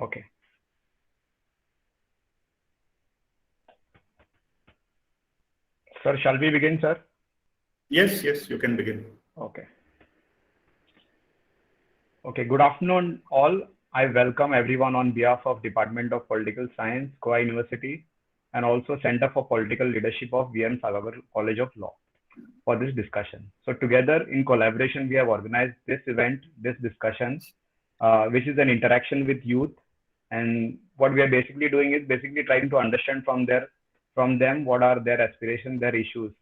Okay. Sir, shall we begin, sir? Yes, you can begin. Okay. Okay, good afternoon all. I welcome everyone on behalf of Department of Political Science, Goa University, and also Center for Political Leadership of Salgaocar College of Law for this discussion. So together in collaboration, we have organized this event, this discussion, which is an interaction with youth. And what we are basically doing is basically trying to understand from them what are their aspirations, their issues.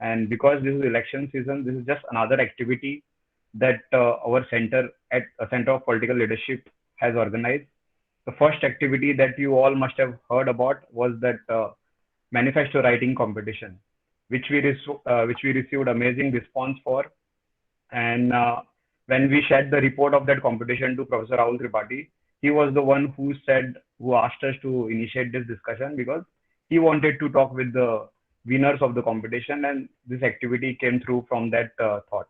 And because this is election season, this is just another activity that our center at Center of Political Leadership has organized. The first activity that you all must have heard about was that Manifesto Writing Competition, which we received amazing response for. And when we shared the report of that competition to Professor Rahul Tripathi, he was the one who asked us to initiate this discussion because he wanted to talk with the winners of the competition, and this activity came through from that thought.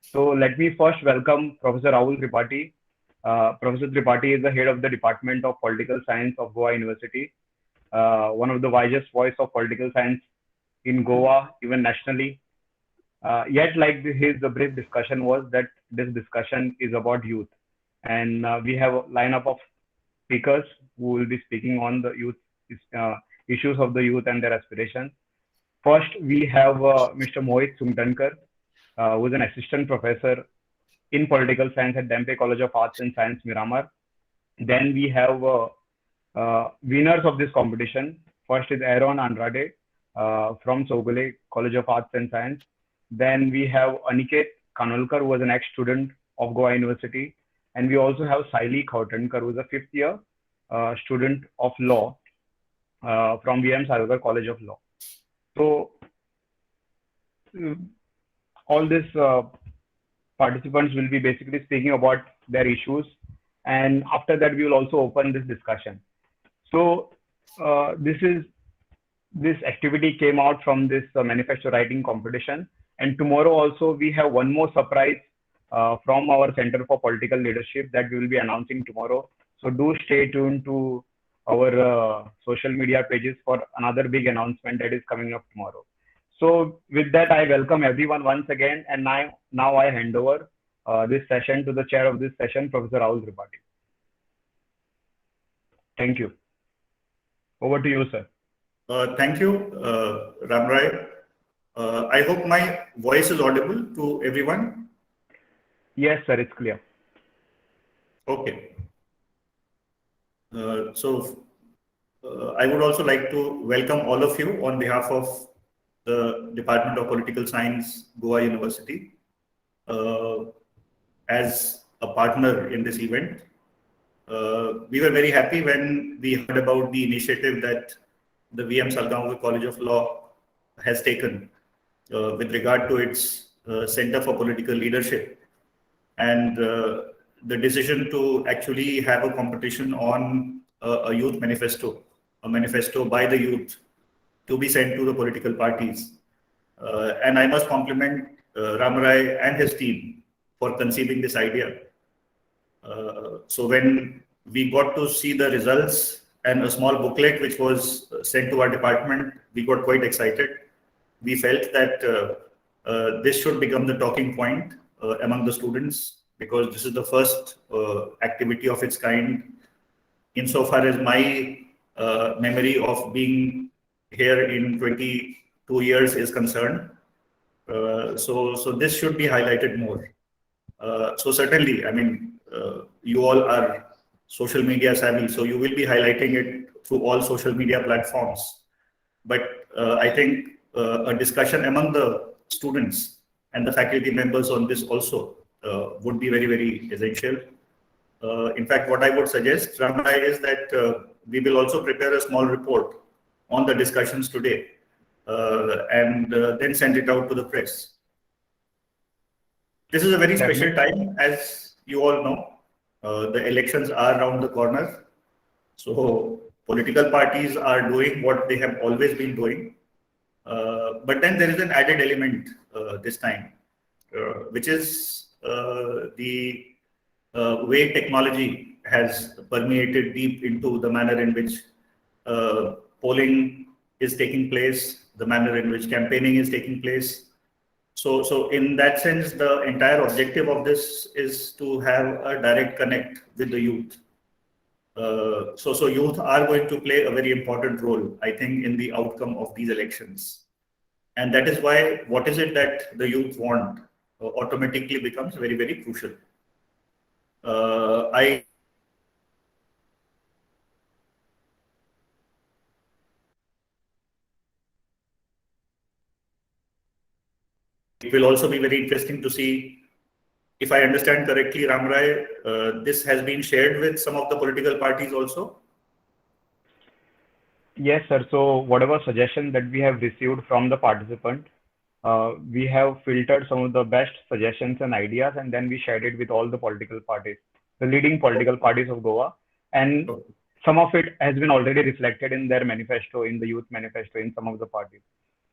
So let me first welcome Professor Rahul Tripathi. Professor Tripathi is the head of the Department of Political Science of Goa University, one of the wisest voice of political science in Goa, even nationally. Yet, like his brief discussion was that this discussion is about youth, and we have a lineup of speakers who will be speaking on the youth issues of the youth and their aspirations. First, we have Mr. Mohit Sukhtankar, who is an assistant professor in political science at DPS College of Arts and Science, Miramar. Then we have winners of this competition. First is Andrade from Saily College of Arts and Science. Then we have Aniket Kanolkar, who was an ex-student of Goa University. And we also have Saily Kauthankar, who is a fifth year student of law from Salgaocar College of Law. So all these participants will be basically speaking about their issues, and after that we will also open this discussion. So this activity came out from this manifesto writing competition, and tomorrow also we have one more surprise from our Center for Political Leadership that we will be announcing tomorrow. So do stay tuned to our social media pages for another big announcement that is coming up tomorrow. So with that, I welcome everyone once again, and now I hand over this session to the chair of this session, Professor Rahul Tripathi. Thank you. Over to you, sir. Thank you, Ramrai. I hope my voice is audible to everyone. Yes, sir, it's clear. Okay. I would also like to welcome all of you on behalf of the Department of Political Science, Goa University, as a partner in this event. We were very happy when we heard about the initiative that the Salgaocar College of Law has taken with regard to its Center for Political Leadership, and the decision to actually have a competition on a youth manifesto, a manifesto by the youth to be sent to the political parties. And I must compliment Ramrai and his team for conceiving this idea. So when we got to see the results and a small booklet which was sent to our department, we got quite excited. We felt that this should become the talking point among the students, because this is the first activity of its kind insofar as my memory of being here in 22 years is concerned. So this should be highlighted more. So certainly, I mean, you all are social media savvy, so you will be highlighting it through all social media platforms. But I think a discussion among the students and the faculty members on this also would be very, very essential. In fact, what I would suggest, Ramai, is that we will also prepare a small report on the discussions today and then send it out to the press. This is a very special time, as you all know. The elections are around the corner. So political parties are doing what they have always been doing. But then there is an added element this time, which is the way technology has permeated deep into the manner in which polling is taking place, the manner in which campaigning is taking place. So in that sense, the entire objective of this is to have a direct connect with the youth. So youth are going to play a very important role, I think, in the outcome of these elections. And that is why what is it that the youth want automatically becomes very, very crucial. It will also be very interesting to see, if I understand correctly, Ramrai, this has been shared with some of the political parties also. Yes, sir. So whatever suggestion that we have received from the participant, we have filtered some of the best suggestions and ideas, and then we shared it with all the political parties, the leading political parties of Goa. And some of it has been already reflected in their manifesto, in the youth manifesto, in some of the parties.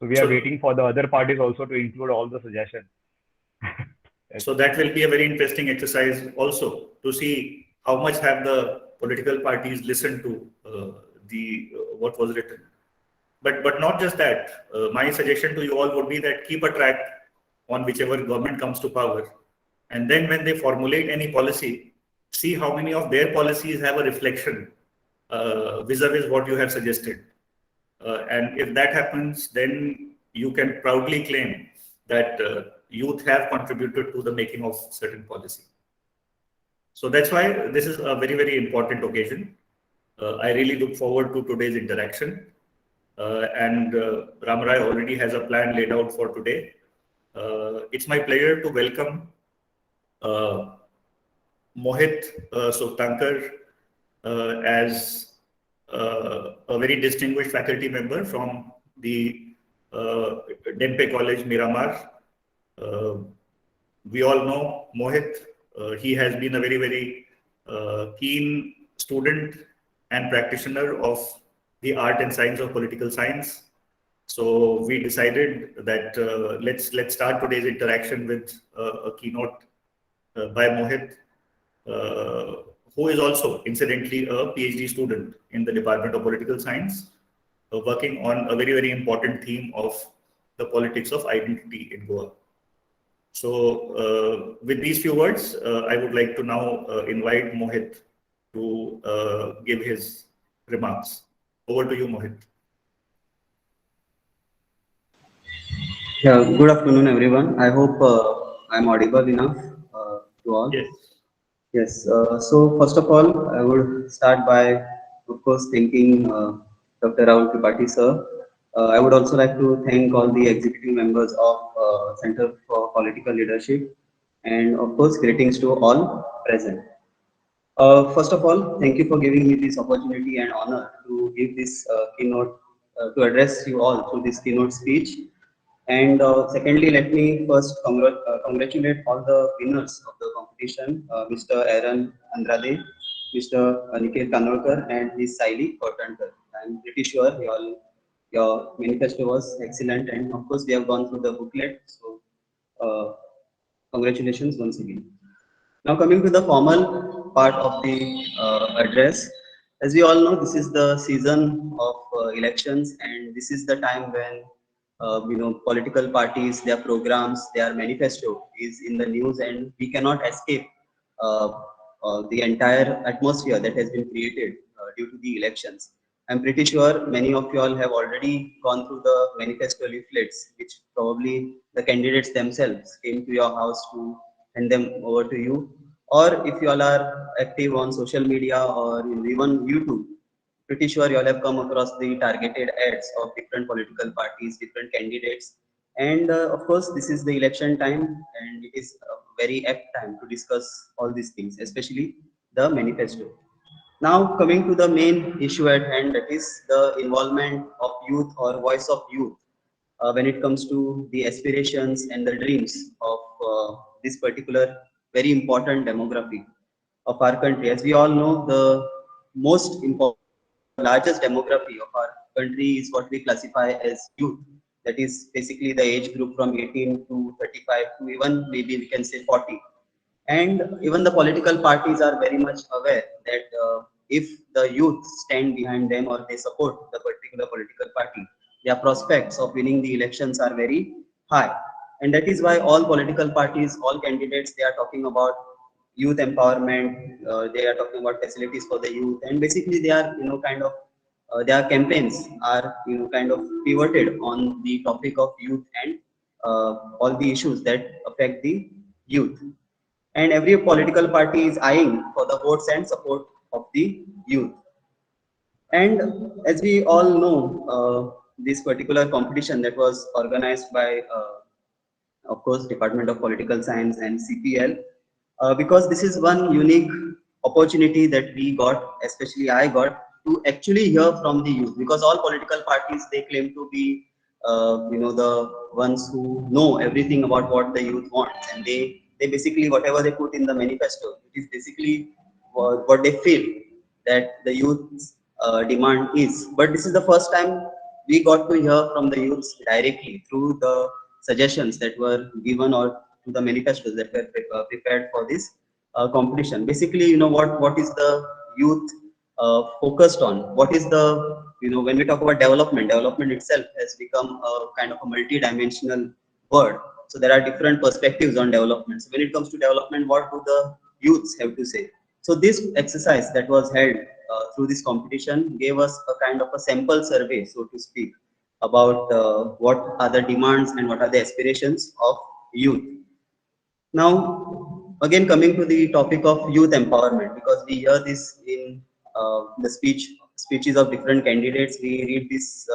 So we are waiting for the other parties also to include all the suggestions. So that will be a very interesting exercise also, to see how much have the political parties listened to what was written. But not just that. My suggestion to you all would be that keep a track on whichever government comes to power, and then when they formulate any policy, see how many of their policies have a reflection vis-a-vis what you have suggested. And if that happens, then you can proudly claim that youth have contributed to the making of certain policy. So that's why this is a very, very important occasion. I really look forward to today's interaction. And Ramrai already has a plan laid out for today. It's my pleasure to welcome Mohit Sukhtankar as a very distinguished faculty member from the Dempe College, Miramar. We all know Mohit. He has been a very, very keen student and practitioner of the art and science of political science. So we decided that let's start today's interaction with a keynote by Mohit, who is also incidentally a PhD student in the Department of Political Science, working on a very, very important theme of the politics of identity in Goa. So with these few words, I would like to now invite Mohit to give his remarks. Over to you, Mohit. Yeah, good afternoon, everyone. I hope I'm audible enough to all. Yes. Yes. So first of all, I would start by, of course, thanking Dr. Rahul Tripathi, sir. I would also like to thank all the executive members of Center for Political Leadership, and of course, greetings to all present. First of all, thank you for giving me this opportunity and honor to give this keynote, to address you all through this keynote speech. And secondly, let me first congratulate all the winners of the competition, Mr. Andrade, Mr. Aniket Kanolkar, and Ms. Saily Kauthankar. I'm pretty sure your manifesto was excellent, and of course, we have gone through the booklet. So, congratulations once again. Now coming to the formal part of the address, as we all know, this is the season of elections, and this is the time when political parties, their programs, their manifesto is in the news, and we cannot escape uh, the entire atmosphere that has been created due to the elections. I'm pretty sure many of you all have already gone through the manifesto leaflets, which probably the candidates themselves came to your house to hand them over to you. Or if you all are active on social media or even YouTube, pretty sure you all have come across the targeted ads of different political parties, different candidates. And of course, this is the election time, and it is a very apt time to discuss all these things, especially the manifesto. Now, coming to the main issue at hand, that is the involvement of youth or voice of youth when it comes to the aspirations and the dreams of this particular very important demography of our country. As we all know, the most important, largest demography of our country is what we classify as youth. That is basically the age group from 18 to 35 to even maybe we can say 40. And even the political parties are very much aware that if the youth stand behind them or they support the particular political party, their prospects of winning the elections are very high. And that is why all political parties, all candidates, they are talking about youth empowerment. They are talking about facilities for the youth, and basically they are kind of their campaigns are kind of pivoted on the topic of youth and all the issues that affect the youth. And every political party is eyeing for the votes and support of the youth. And as we all know, this particular competition that was organized by, of course, Department of Political Science and CPL, because this is one unique opportunity that we got, especially I got, to actually hear from the youth, because all political parties, they claim to be the ones who know everything about what the youth wants, and they basically, whatever they put in the manifesto, it is basically what they feel that the youth's demand is. But this is the first time we got to hear from the youths directly through the suggestions that were given, or to the manifestos that were prepared for this competition. Basically, what is the youth focused on? What is the, when we talk about development itself has become a kind of a multi-dimensional word. So there are different perspectives on development. So when it comes to development, what do the youths have to say? So this exercise that was held through this competition gave us a kind of a sample survey, so to speak, about what are the demands and what are the aspirations of youth. Now, again, coming to the topic of youth empowerment, because we hear this in the speeches of different candidates, we read this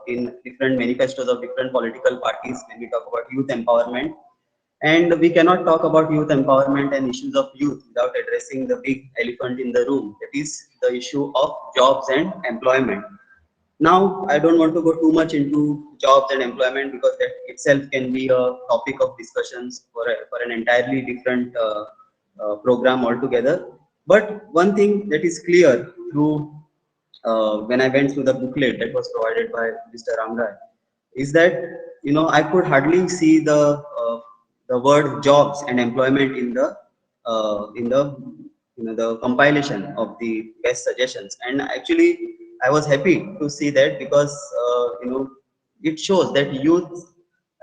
in different manifestos of different political parties when we talk about youth empowerment. And we cannot talk about youth empowerment and issues of youth without addressing the big elephant in the room, that is the issue of jobs and employment. Now, I don't want to go too much into jobs and employment, because that itself can be a topic of discussions for an entirely different program altogether. But one thing that is clear through when I went through the booklet that was provided by Mr. Andrade, is that I could hardly see the word jobs and employment in the compilation of the best suggestions. And actually, I was happy to see that, because it shows that youth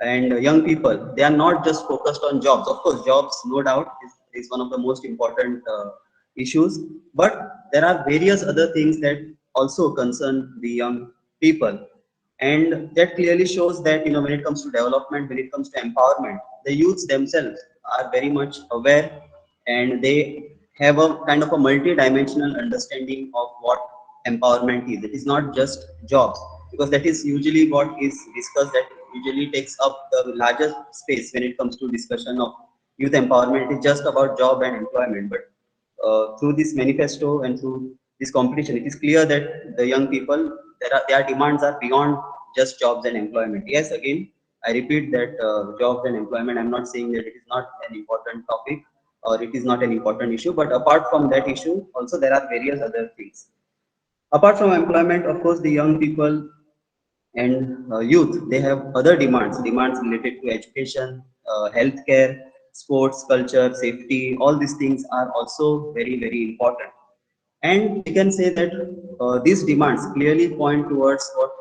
and young people, they are not just focused on jobs. Of course, jobs, no doubt, is one of the most important issues, but there are various other things that also concern the young people. And that clearly shows that when it comes to development, when it comes to empowerment, the youths themselves are very much aware, and they have a kind of a multi-dimensional understanding of what empowerment is. It is not just jobs, because that is usually what is discussed, that usually takes up the largest space when it comes to discussion of youth empowerment. It is just about job and employment. But through this manifesto and through this competition, it is clear that the young people, their demands are beyond just jobs and employment. Yes, again, I repeat that jobs and employment, I'm not saying that it is not an important topic or it is not an important issue, but apart from that issue, also there are various other things. Apart from employment, of course, the young people and youth, they have other demands related to education, healthcare, sports, culture, safety. All these things are also very, very important. And we can say that these demands clearly point towards what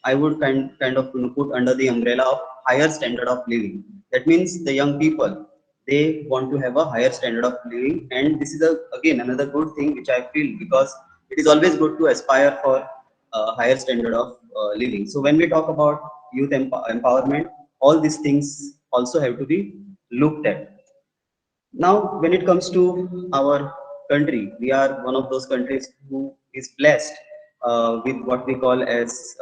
I would kind of put under the umbrella of higher standard of living. That means the young people, they want to have a higher standard of living, and this is again another good thing which I feel, because it is always good to aspire for a higher standard of living. So when we talk about youth empowerment, all these things also have to be looked at. Now, when it comes to our country, we are one of those countries who is blessed with what we call as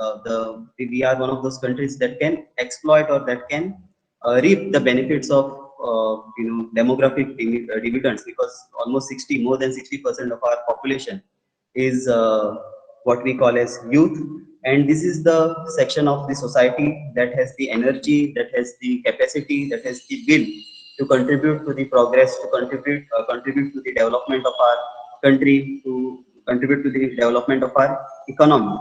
we are one of those countries that can exploit, or that can reap the benefits of demographic dividends, because almost more than 60% of our population is what we call as youth. And this is the section of the society that has the energy, that has the capacity, that has the will to contribute to the progress, to contribute to the development of our country, to contribute to the development of our economy.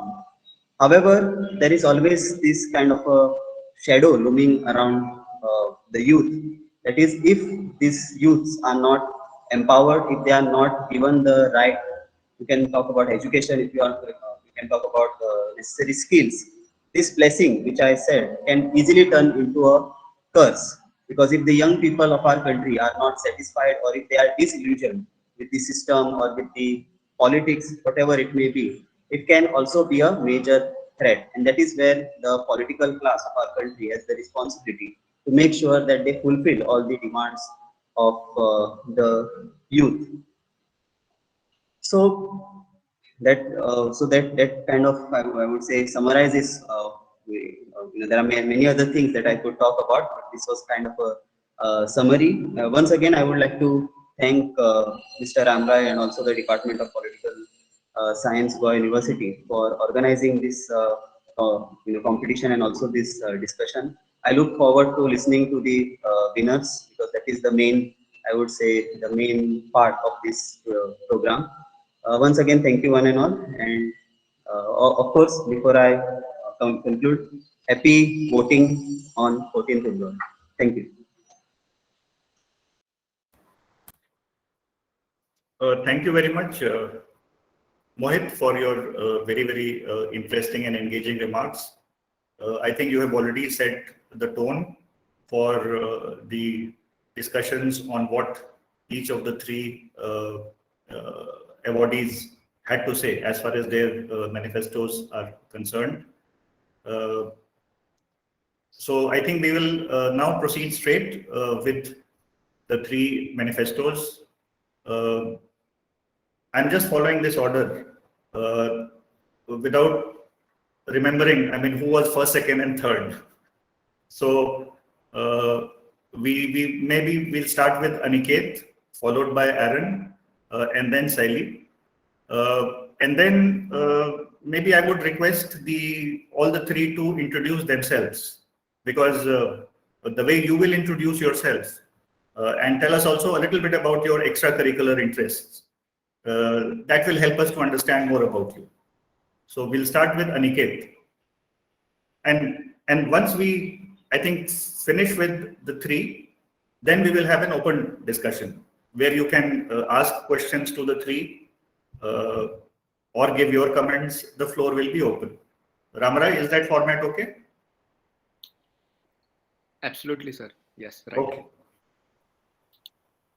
However, there is always this kind of a shadow looming around the youth. That is, if these youths are not empowered, if they are not given the right you can talk about education, if you want, you can talk about necessary skills. This blessing, which I said, can easily turn into a curse. Because if the young people of our country are not satisfied, or if they are disillusioned with the system or with the politics, whatever it may be, it can also be a major threat. And that is where the political class of our country has the responsibility to make sure that they fulfill all the demands of the youth. So that kind of, I would say, summarizes. There are many other things that I could talk about, but this was kind of a summary. Once again, I would like to thank Mr. Ramrai and also the Department of Political Science, Goa University, for organizing this competition and also this discussion. I look forward to listening to the winners, because that is the main, I would say, the main part of this program. Once again, thank you one and all. And of course, before I conclude, happy voting on 14th February. Thank you. Thank you very much, Mohit, for your very interesting and engaging remarks. I think you have already set the tone for the discussions on what each of the three awardees had to say as far as their manifestos are concerned. So I think we will now proceed straight with the three manifestos. I'm just following this order without remembering, who was first, second, and third. So we'll start with Aniket, followed by Aaron, and then Saily. And then maybe I would request all the three to introduce themselves, because the way you will introduce yourself and tell us also a little bit about your extracurricular interests, that will help us to understand more about you. So we'll start with Aniket. And once we, I think, finish with the three, then we will have an open discussion where you can ask questions to the three or give your comments. The floor will be open. Ramrai, is that format okay? Absolutely, sir. Yes, right. Okay.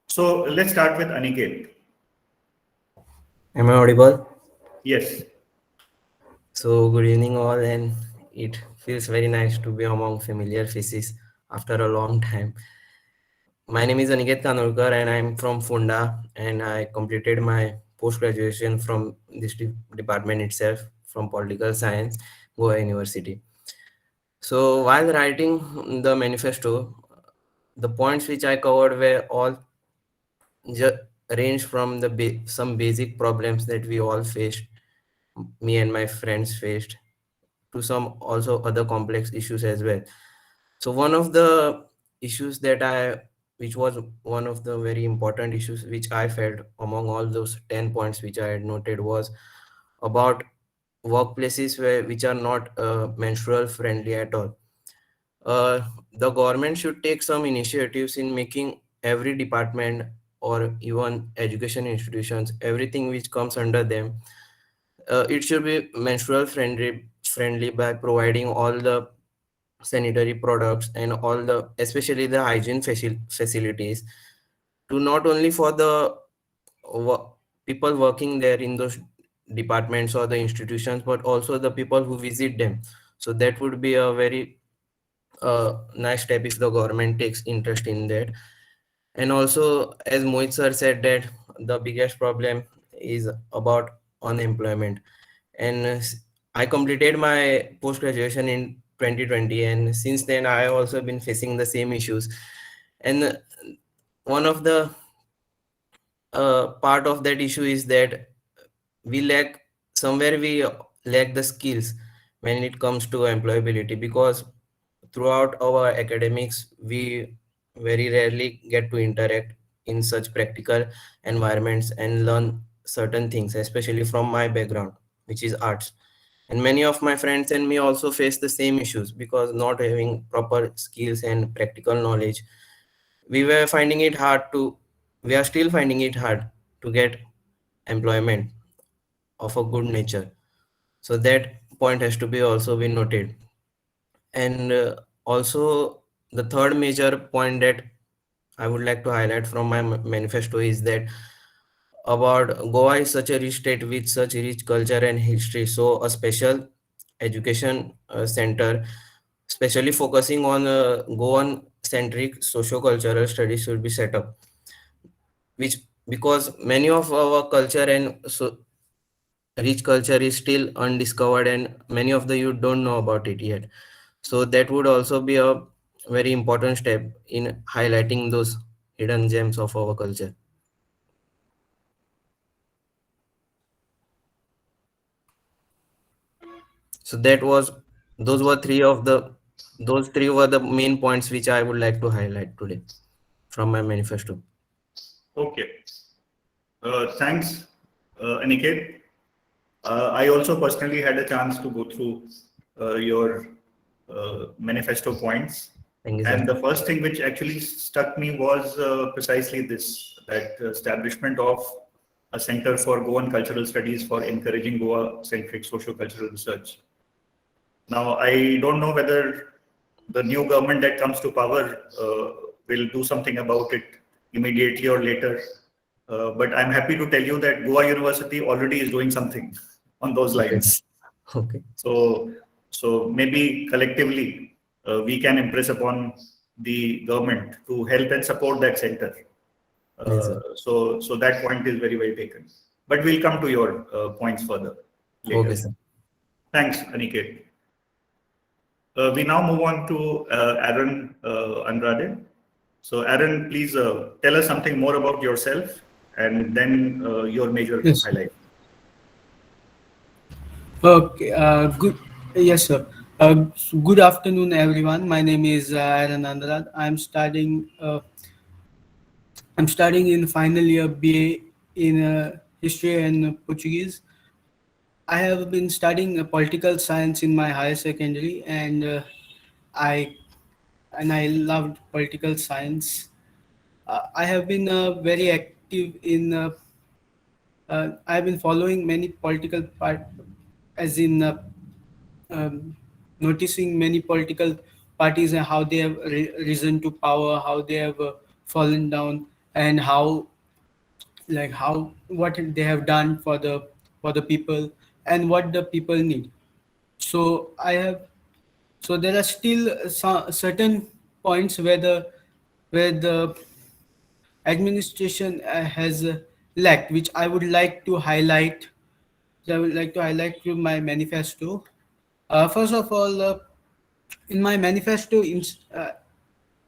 So let's start with Aniket. Am I audible? Yes. So good evening all, and it feels very nice to be among familiar faces after a long time. My name is Aniket Kanolkar and I'm from Funda, and I completed my post-graduation from this department itself, from Political Science, Goa University. So while writing the manifesto, the points which I covered were all range from some basic problems that we all faced, me and my friends faced, to some also other complex issues as well. So one of the issues which was one of the very important issues which I felt among all those 10 points which I had noted was about workplaces which are not menstrual friendly at all. The government should take some initiatives in making every department or even education institutions, everything which comes under them, it should be menstrual friendly by providing all the sanitary products and all the, especially the hygiene facilities, to not only for the people working there in those departments or the institutions, but also the people who visit them. So that would be a very nice step if the government takes interest in that. And also, as Mohit sir said, that the biggest problem is about unemployment. And I completed my post-graduation in 2020, and since then I have also been facing the same issues. And one of the part of that issue is that we lack the skills when it comes to employability, because throughout our academics we very rarely get to interact in such practical environments and learn certain things, especially from my background, which is arts. And many of my friends and me also face the same issues, because not having proper skills and practical knowledge, we were finding it hard to we are still finding it hard to get employment. of a good nature. So that point has to be also be noted. And also the third major point that I would like to highlight from my manifesto is that about Goa is such a rich state with such rich culture and history. So a special education center, especially focusing on Goan centric socio-cultural studies should be set up, which because many of our culture and so rich culture is still undiscovered and many of the youth don't know about it yet. So that would also be a very important step in highlighting those hidden gems of our culture. So those three were the main points which I would like to highlight today from my manifesto. Okay. Thanks, Aniket. I also personally had a chance to go through your manifesto points. Thank you, And sir. the first thing which actually struck me was precisely this, that establishment of a Center for Goan Cultural Studies for encouraging Goa-centric socio-cultural research. Now, I don't know whether the new government that comes to power will do something about it immediately or later. But I'm happy to tell you that Goa University already is doing something on those Okay. lines. Okay. So maybe collectively we can impress upon the government to help and support that center. Yes, sir. So that point is very well taken. But we'll come to your points further later. Okay, sir. Thanks, Aniket. We now move on to Aaron Andrade. So Aaron, please tell us something more about yourself and then your major Yes. highlight. Okay. Good. Yes, sir. Good afternoon, everyone. My name is Aaron Andrade. I'm studying. I'm studying in final year BA in history and Portuguese. I have been studying political science in my higher secondary, and I I loved political science. I have been very active in. I've been following many political as in noticing many political parties and how they have risen to power, how they have fallen down, and how what they have done for the people and what the people need. So there are still some certain points where the administration has lacked, which I would like to highlight. I would like to highlight through my manifesto. First of all, in my manifesto,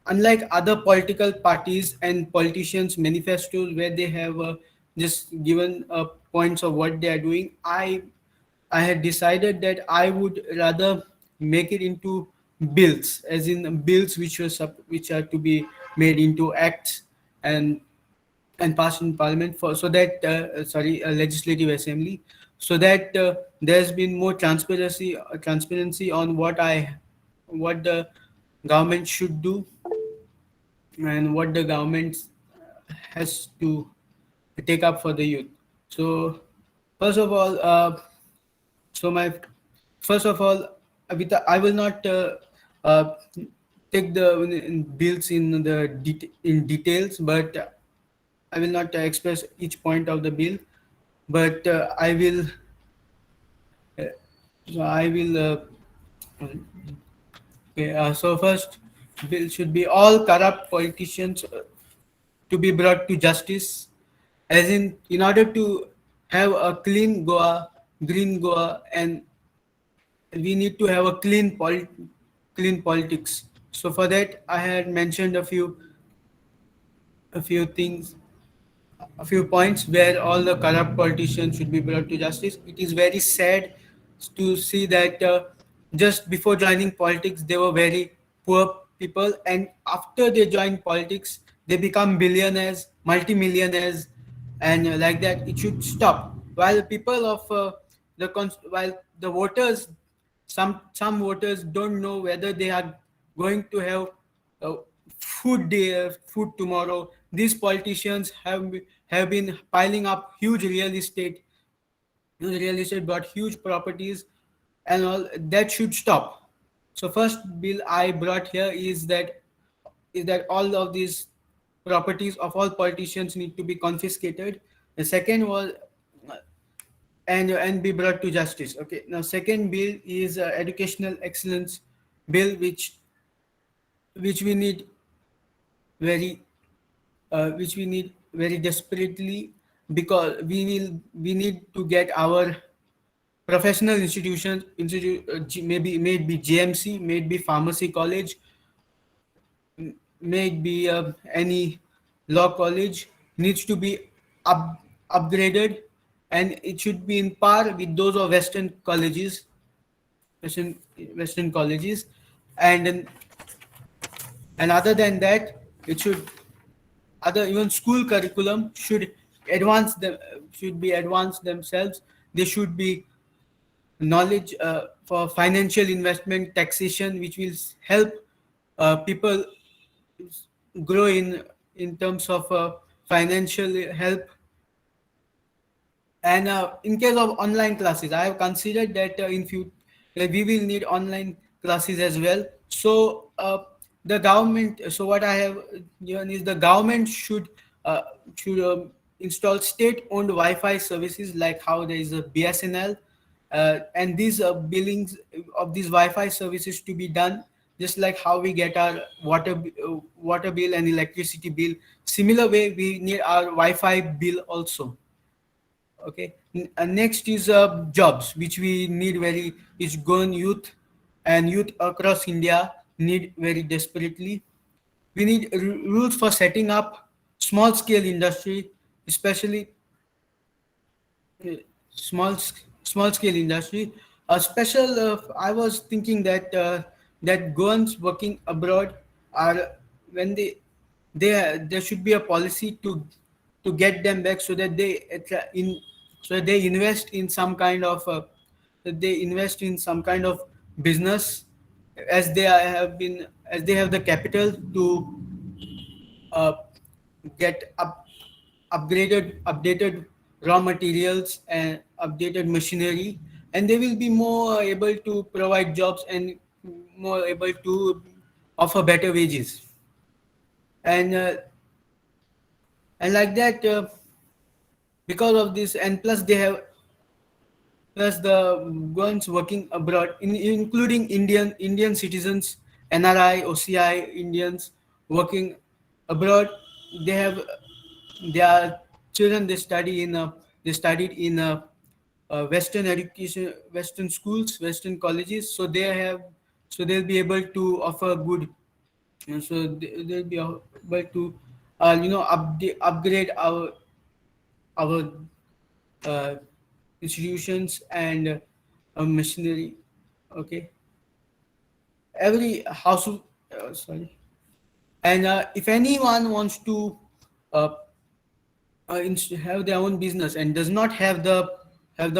unlike other political parties and politicians' manifestos where they have just given points of what they are doing, I had decided that I would rather make it into bills, as in bills which are to be made into acts and passed in parliament for so that legislative assembly, so that there's been more transparency on what the government should do and what the government has to take up for the youth. So first of all, so my first of all, I will not take the bills in in details, but I will not express each point of the bill, but I will. Okay, so first, bill should be all corrupt politicians to be brought to justice, as in order to have a clean Goa, green Goa, and we need to have a clean politics. So for that, I had mentioned a few things, a few points where all the corrupt politicians should be brought to justice. It is very sad to see that just before joining politics, they were very poor people, and after they join politics, they become billionaires, multimillionaires, and like that. It should stop. While people of while the voters, some voters don't know whether they are going to have uh, food tomorrow. These politicians have been piling up huge real estate real estate bought huge properties and all that should stop. So first bill I brought here is that all of these properties of all politicians need to be confiscated. The second was and be brought to justice. Okay, now second bill is educational excellence bill, which we need very which we need very desperately, because we need to get our professional maybe JMC, maybe pharmacy college, maybe any law college needs to be upgraded, and it should be in par with those of western western colleges, and and other than that, it should other even school curriculum should be advanced themselves. They should be knowledge for financial investment, taxation, which will help people grow in terms of financial help. And in case of online classes, I have considered that we will need online classes as well. So the government. So what I have given is the government should install state-owned Wi-Fi services, like how there is a BSNL, and these billings of these Wi-Fi services to be done just like how we get our water bill and electricity bill. Similar way, we need our Wi-Fi bill also. Okay. Next is jobs, which we need very is grown youth, and youth across India need very desperately. We need rules for setting up small scale industry, especially uh, small scale industry. A special I was thinking that Goans working abroad are, when there should be a policy to get them back, so that they invest in some kind of business, as they have the capital to uh, get updated raw materials and updated machinery, and they will be more able to provide jobs and more able to offer better wages, and like that, because of this, and plus the ones working abroad, including Indian citizens, NRI, OCI Indians working abroad. They have their children. They studied in Western education, Western schools, Western colleges. So they'll be able to offer good. So they'll be able to upgrade our uh, institutions and machinery. Okay, every house. Sorry, and if anyone wants to uh, have their own business and does not have the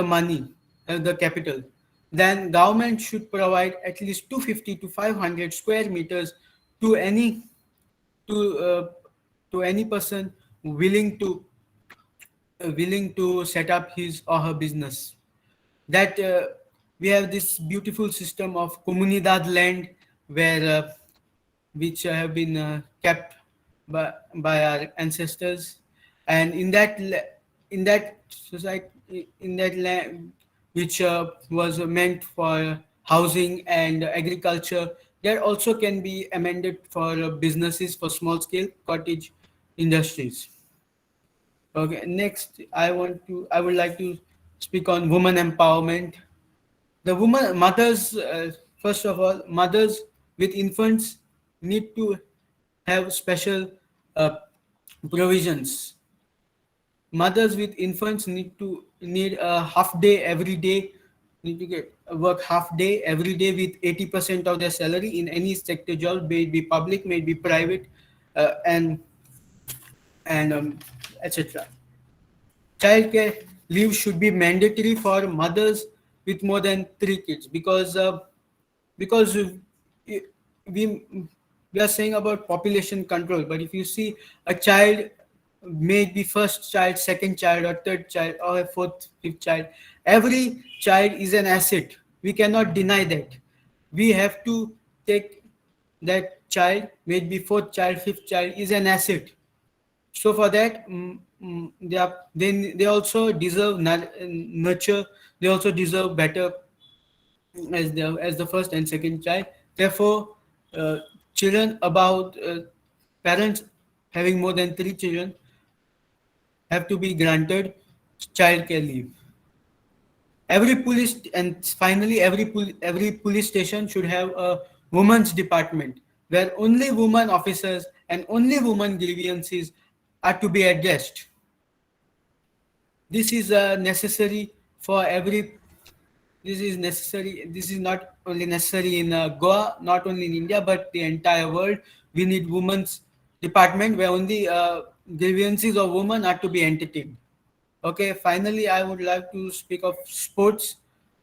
money, have the capital, then government should provide at least 250 to 500 square meters to any to uh, to any person willing to set up his or her business. That we have this beautiful system of comunidad land, where which have been kept by our ancestors, and in that society, in that land which was meant for housing and agriculture, that also can be amended for businesses, for small scale cottage industries. Okay, next I would like to speak on women empowerment. The woman mothers, first of all, mothers with infants need to have special uh, provisions. Mothers with infants need a half day every day, need to get work half day every day with 80% of their salary in any sector job, may it be public, may it be private, and etc. Childcare leave should be mandatory for mothers with more than 3 kids, because we we are saying about population control, but if you see a child, may it be first child, second child, or third child, or a fourth, fifth child, every child is an asset. We cannot deny that. We have to take that child, maybe fourth child, fifth child is an asset. So for that, they also deserve nurture. They also deserve better as the first and second child. Therefore, children about parents having more than 3 children have to be granted child care leave. Every police and finally every police station should have a women's department where only women officers and only women grievances are to be addressed. This is necessary for every. This is necessary. This is not only necessary in Goa, not only in India, but the entire world. We need women's department where only grievances of women are to be entertained. Okay. Finally, I would like to speak of sports.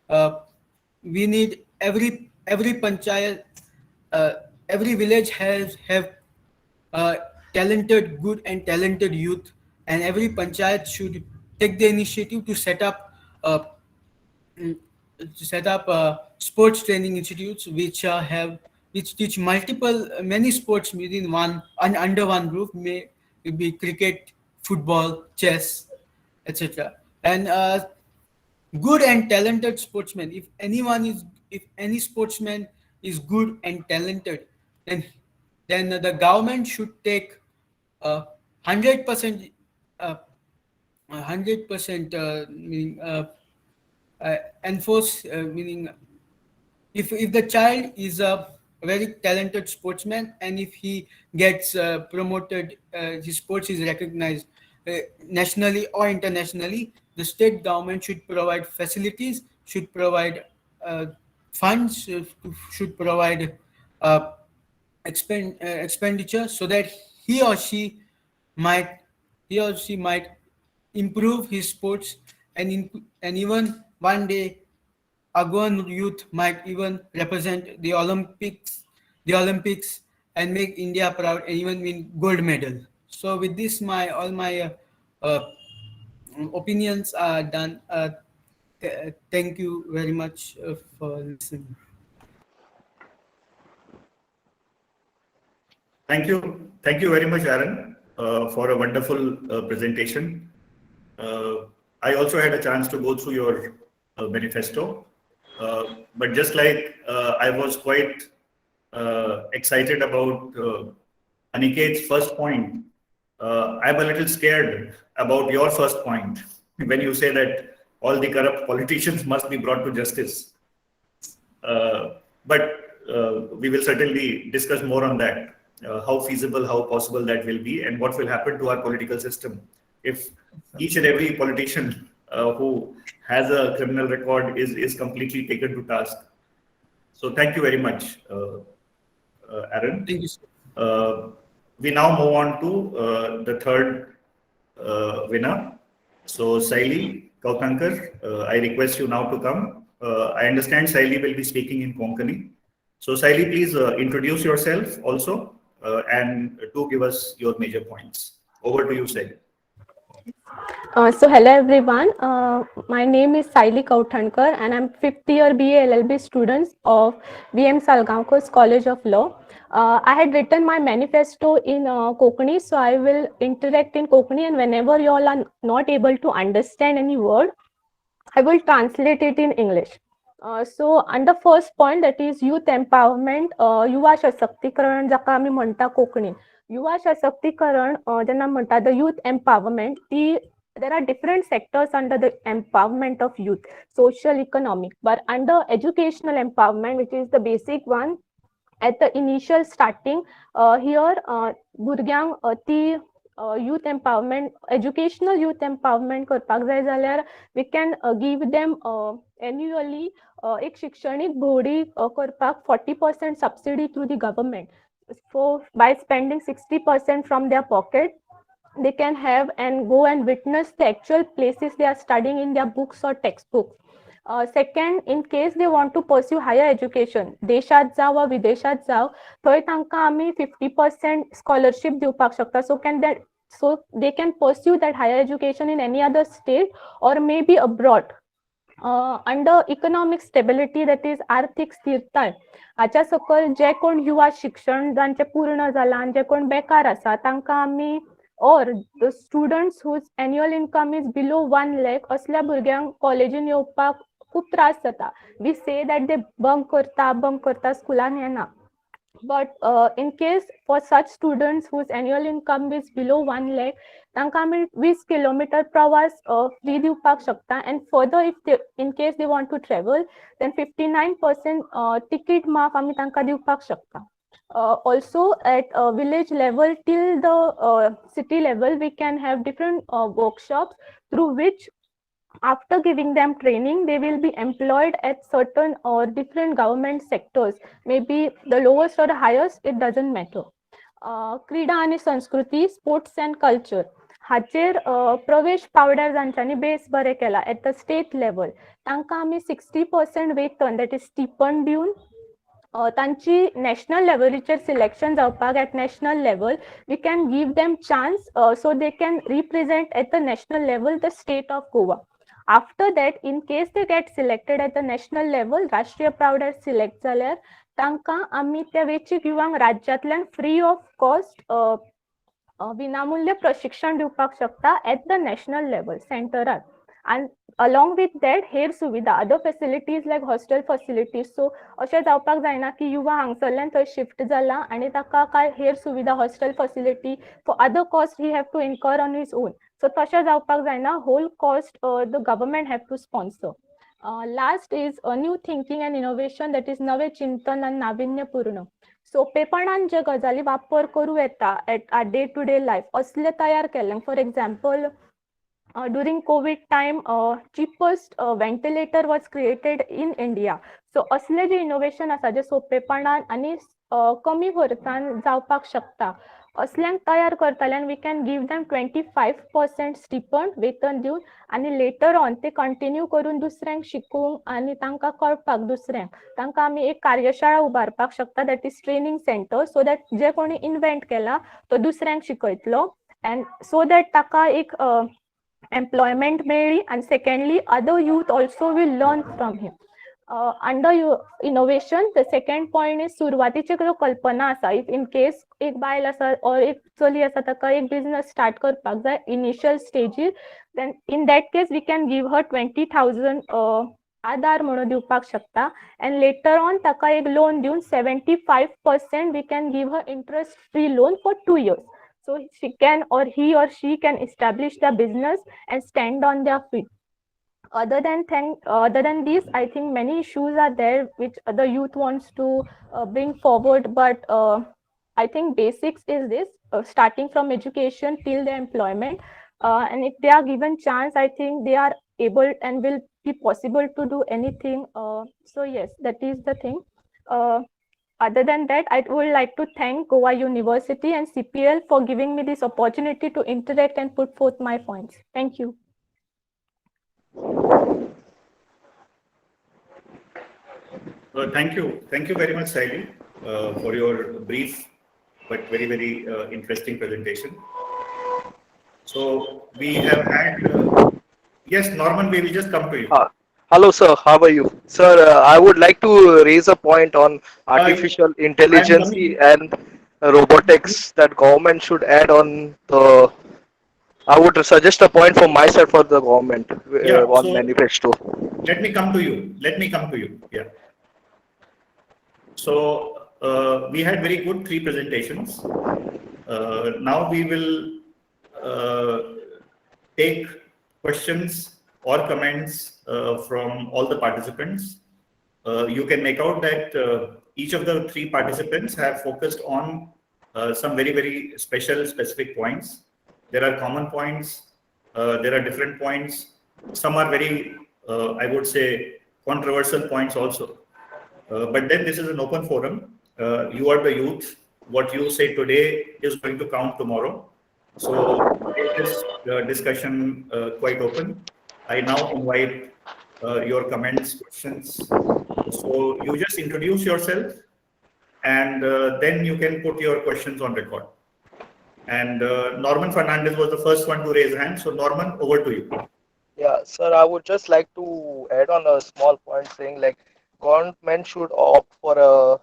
We need every panchayat, every village have talented, good and talented youth, and every panchayat should take the initiative to set up sports training institutes which teach many sports within one and under one roof, may it be cricket, football, chess, etc. And good and talented sportsmen, if any sportsman is good and talented, then the government should take 100% 100% meaning enforce, meaning if the child is a very talented sportsman and if he gets promoted, his sports is recognized nationally or internationally, the state government should provide facilities, should provide funds, should provide expenditure so that he or she might improve his sports, and even one day a Goan youth might even represent the Olympics and make India proud and even win gold medal. So with this, all my opinions are done. Thank you very much for listening. Thank you very much, Aaron, for a wonderful presentation. I also had a chance to go through your manifesto, but just like I was quite excited about Aniket's first point, I'm a little scared about your first point when you say that all the corrupt politicians must be brought to justice. But we will certainly discuss more on that, how feasible, how possible that will be, and what will happen to our political system if each and every politician who has a criminal record is completely taken to task. So thank you very much, Aaron. Thank you, sir. We now move on to the third winner. So Saily Kauthankar, I request you now to come. I understand Saily will be speaking in Konkani. So Saily, please introduce yourself also and do give us your major points. Over to you, Saily. So hello everyone, my name is Saily Kauthankar and I'm 5th year BA LLB students of Salgaocar College of Law. I had written my manifesto in Konkani, so I will interact in Konkani, and whenever you all are not able to understand any word, I will translate it in English. So under first point, that is youth empowerment, युवा सशक्तीकरण जाका आम्ही म्हणता कोंकणीन. युवा सशक्तीकरण जेन्ना म्हणटा the youth empowerment, there are different sectors under the empowerment of youth, social, economic, but under educational empowerment, which is the basic one, at the initial starting, here भुरग्यांक ती youth empowerment, educational youth empowerment करपाक जाय जाल्यार we can give them annually एक शिक्षणीक भोवडी करपाक 40% subsidy through the government. So by spending 60% from their pocket, they can have and go and witness the actual places they are studying in their books or textbooks. Second, in case they want to pursue higher education, देशात जाव वा विदेशात जाव, थंय तांकां आमी 50% scholarship दिवपाक शकता. So they can pursue that higher education in any other state or maybe abroad. Under economic stability that is आर्थिक स्थिरताय हाच्या सकयल जे कोण युवा शिक्षण जांचे पूर्ण जालां आनी जे कोण बेकार आसा तांकां आमी or the students whose annual income is below 1 lakh असल्या भुरग्यांक कॉलेजीन येवपाक खूप त्रास जाता. We say that they bunk करता स्कुलान येना. But in case for such students whose annual income is below 1 lakh, तांकां आमी 20 किलोमीटर प्रवास फ्री दिवपाक शकता. And further, if they, in case they want to travel, then 59% ticket mark आमी तांकां दिवपाक शकता. Also at village level till the city level, we can have different workshops through which after giving them training, they will be employed at certain or different government sectors, maybe the lowest or the highest, it doesn't matter. क्रीडा आणि संस्कृती, sports and culture हाचेर प्रवेश पावड्यार जांच्यांनी base बरें केला at the state level तांकां आमी 60% वेतन दॅट इज स्टिपंड दिवन तांची नॅशनल लेवलीचेर सिलेक्शन जावपाक at national level we can give them chance so they can represent at the national level the state of Goa. After that, in case they get selected at the national level, राष्ट्रीय पावड्यार select जाल्यार तांकां आमी त्या वेंचीक युवांक राज्यांतल्यान free of cost विनामूल्य प्रशिक्षण दिवपाक शकता एट द नॅशनल लेवल सेंटरार. And along with that, हेर सुविधा other facilities like hostel facilities. So अशें जावपाक जायना की युवा हांगसरल्यान थंय शिफ्ट जाला आनी ताका काय हेर सुविधा hostel facility for other cost he have to incur on his own. So तशें जावपाक जायना, whole cost the government have to sponsor. Last is new thinking and innovation that is नवे चिंतन आनी नाविन्यपूर्ण. सोंपेपणान जे गजाली वापर करूं येता at our day to day life असले तयार केले. For example, during COVID time, cheapest ventilator was created in India. So असले जे इनोव्हेशन आसा जे सोंपेपणान आनी कमी खर्चान जावपाक शकता असल्यांक तयार करतल्यान वी कॅन गिव दॅम 25% स्टिपंड वेतन दिवन आनी लेटर ऑन ते कंटिन्यू करून दुसऱ्यांक शिकूंक आनी तांकां कळपाक दुसऱ्यांक तांकां आमी एक कार्यशाळा उबारपाक शकता that is training centre so that जे कोणी इन्व्हेंट केला तो दुसऱ्यांक शिकयतलो अँड सो दॅट ताका एक employment मेळ्ळी and secondly other youth also will learn from him. Under innovation, the second point is सुरवातीचे ज्यो कल्पना आसा, if in case एक बायल आसा or एक चली आसा ताका एक बिझनेस स्टार्ट करपाक जाय इनिशियल स्टेजीर, then in that case we can give her 20,000 आधार म्हणून दिवपाक शकता and later on ताका एक लोन दिवन 75% we can give her interest free loan for 2 years. So she can or he or she can establish the business and stand on their feet. Other than this, I think many issues are there which the youth wants to bring forward. But I think basics is this: starting from education till the employment, and if they are given chance, I think they are able and will be possible to do anything. So yes, that is the thing. Other than that, I would like to thank Goa University and CPL for giving me this opportunity to interact and put forth my points. Thank you. Thank you very much, Saily, for your brief but very, very interesting presentation. So we have had, yes, Norman, we will just come to you. Hello, sir. How are you? Sir, I would like to raise a point on artificial intelligence and robotics that government should add on the. I would suggest a point from my side for the government on so manifesto. Let me come to you. Yeah. So we had very good 3 presentations. Now we will take questions or comments from all the participants. You can make out that each of the 3 participants have focused on some very, very specific points. There are common points, there are different points. Some are very, I would say, controversial points also. But then this is an open forum. You are the youth. What you say today is going to count tomorrow. So make this discussion quite open. I now invite your comments, questions. So you just introduce yourself and then you can put your questions on record. And Norman Fernandez was the first one to raise hand. So Norman, over to you. Yeah, sir, I would just like to add on a small point saying like government should opt for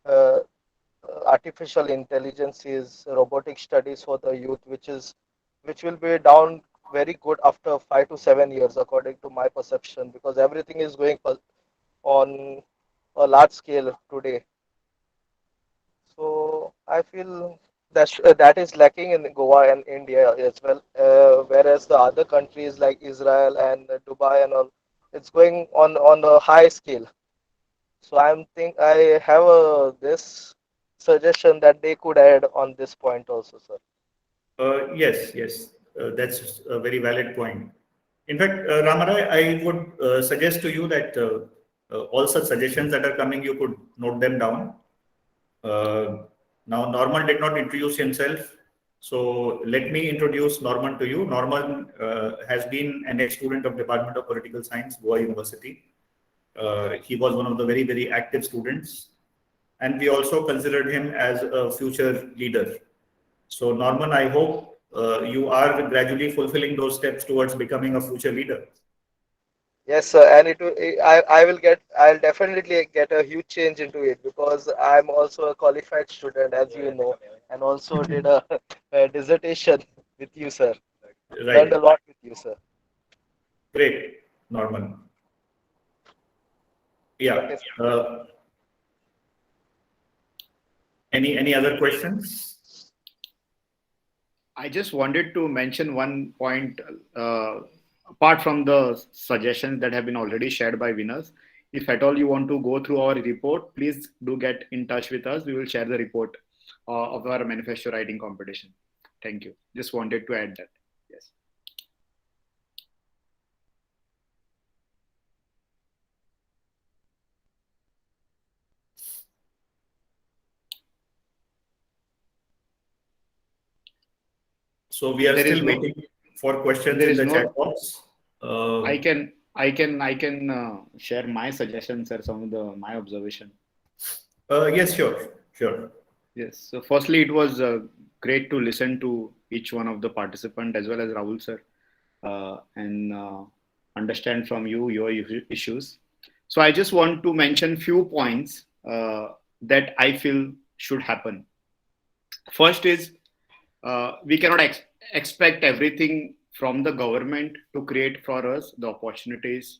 a artificial intelligence is robotic studies for the youth, which will be down very good after 5 to 7 years, according to my perception, because everything is going on a large scale today. So I feel that is lacking in Goa and India as well. Whereas the other countries like Israel and Dubai and all, it's going on a high scale. So I have this suggestion that they could add on this point also, sir. Yes, that's a very valid point. In fact, Ramarai, I would suggest to you that all such suggestions that are coming, you could note them down. Now, Norman did not introduce himself, so let me introduce Norman to you. Norman has been an ex-student of Department of Political Science, Goa University. He was one of the very active students, and we also considered him as a future leader. So, Norman, I hope you are gradually fulfilling those steps towards becoming a future leader. Yes, sir, and I'll definitely get a huge change into it because I'm also a qualified student, as you know, and also did a dissertation with you, sir. Learned a Right. lot with you, sir. Great, Norman. Yeah. Okay, sir. Any other questions? I just wanted to mention one point apart from the suggestions that have been already shared by winners. If at all you want to go through our report, please do get in touch with us. We will share the report of our manifesto writing competition. Thank you. Just wanted to add that. Yes. So we are There is still no. waiting for questions There in is the chat no. box. I can share my suggestions or some of my observation. Yes, sure. Yes. So firstly, it was great to listen to each one of the participant as well as Rahul sir, and understand from you your issues. So I just want to mention few points that I feel should happen. First is we cannot expect everything from the government to create for us the opportunities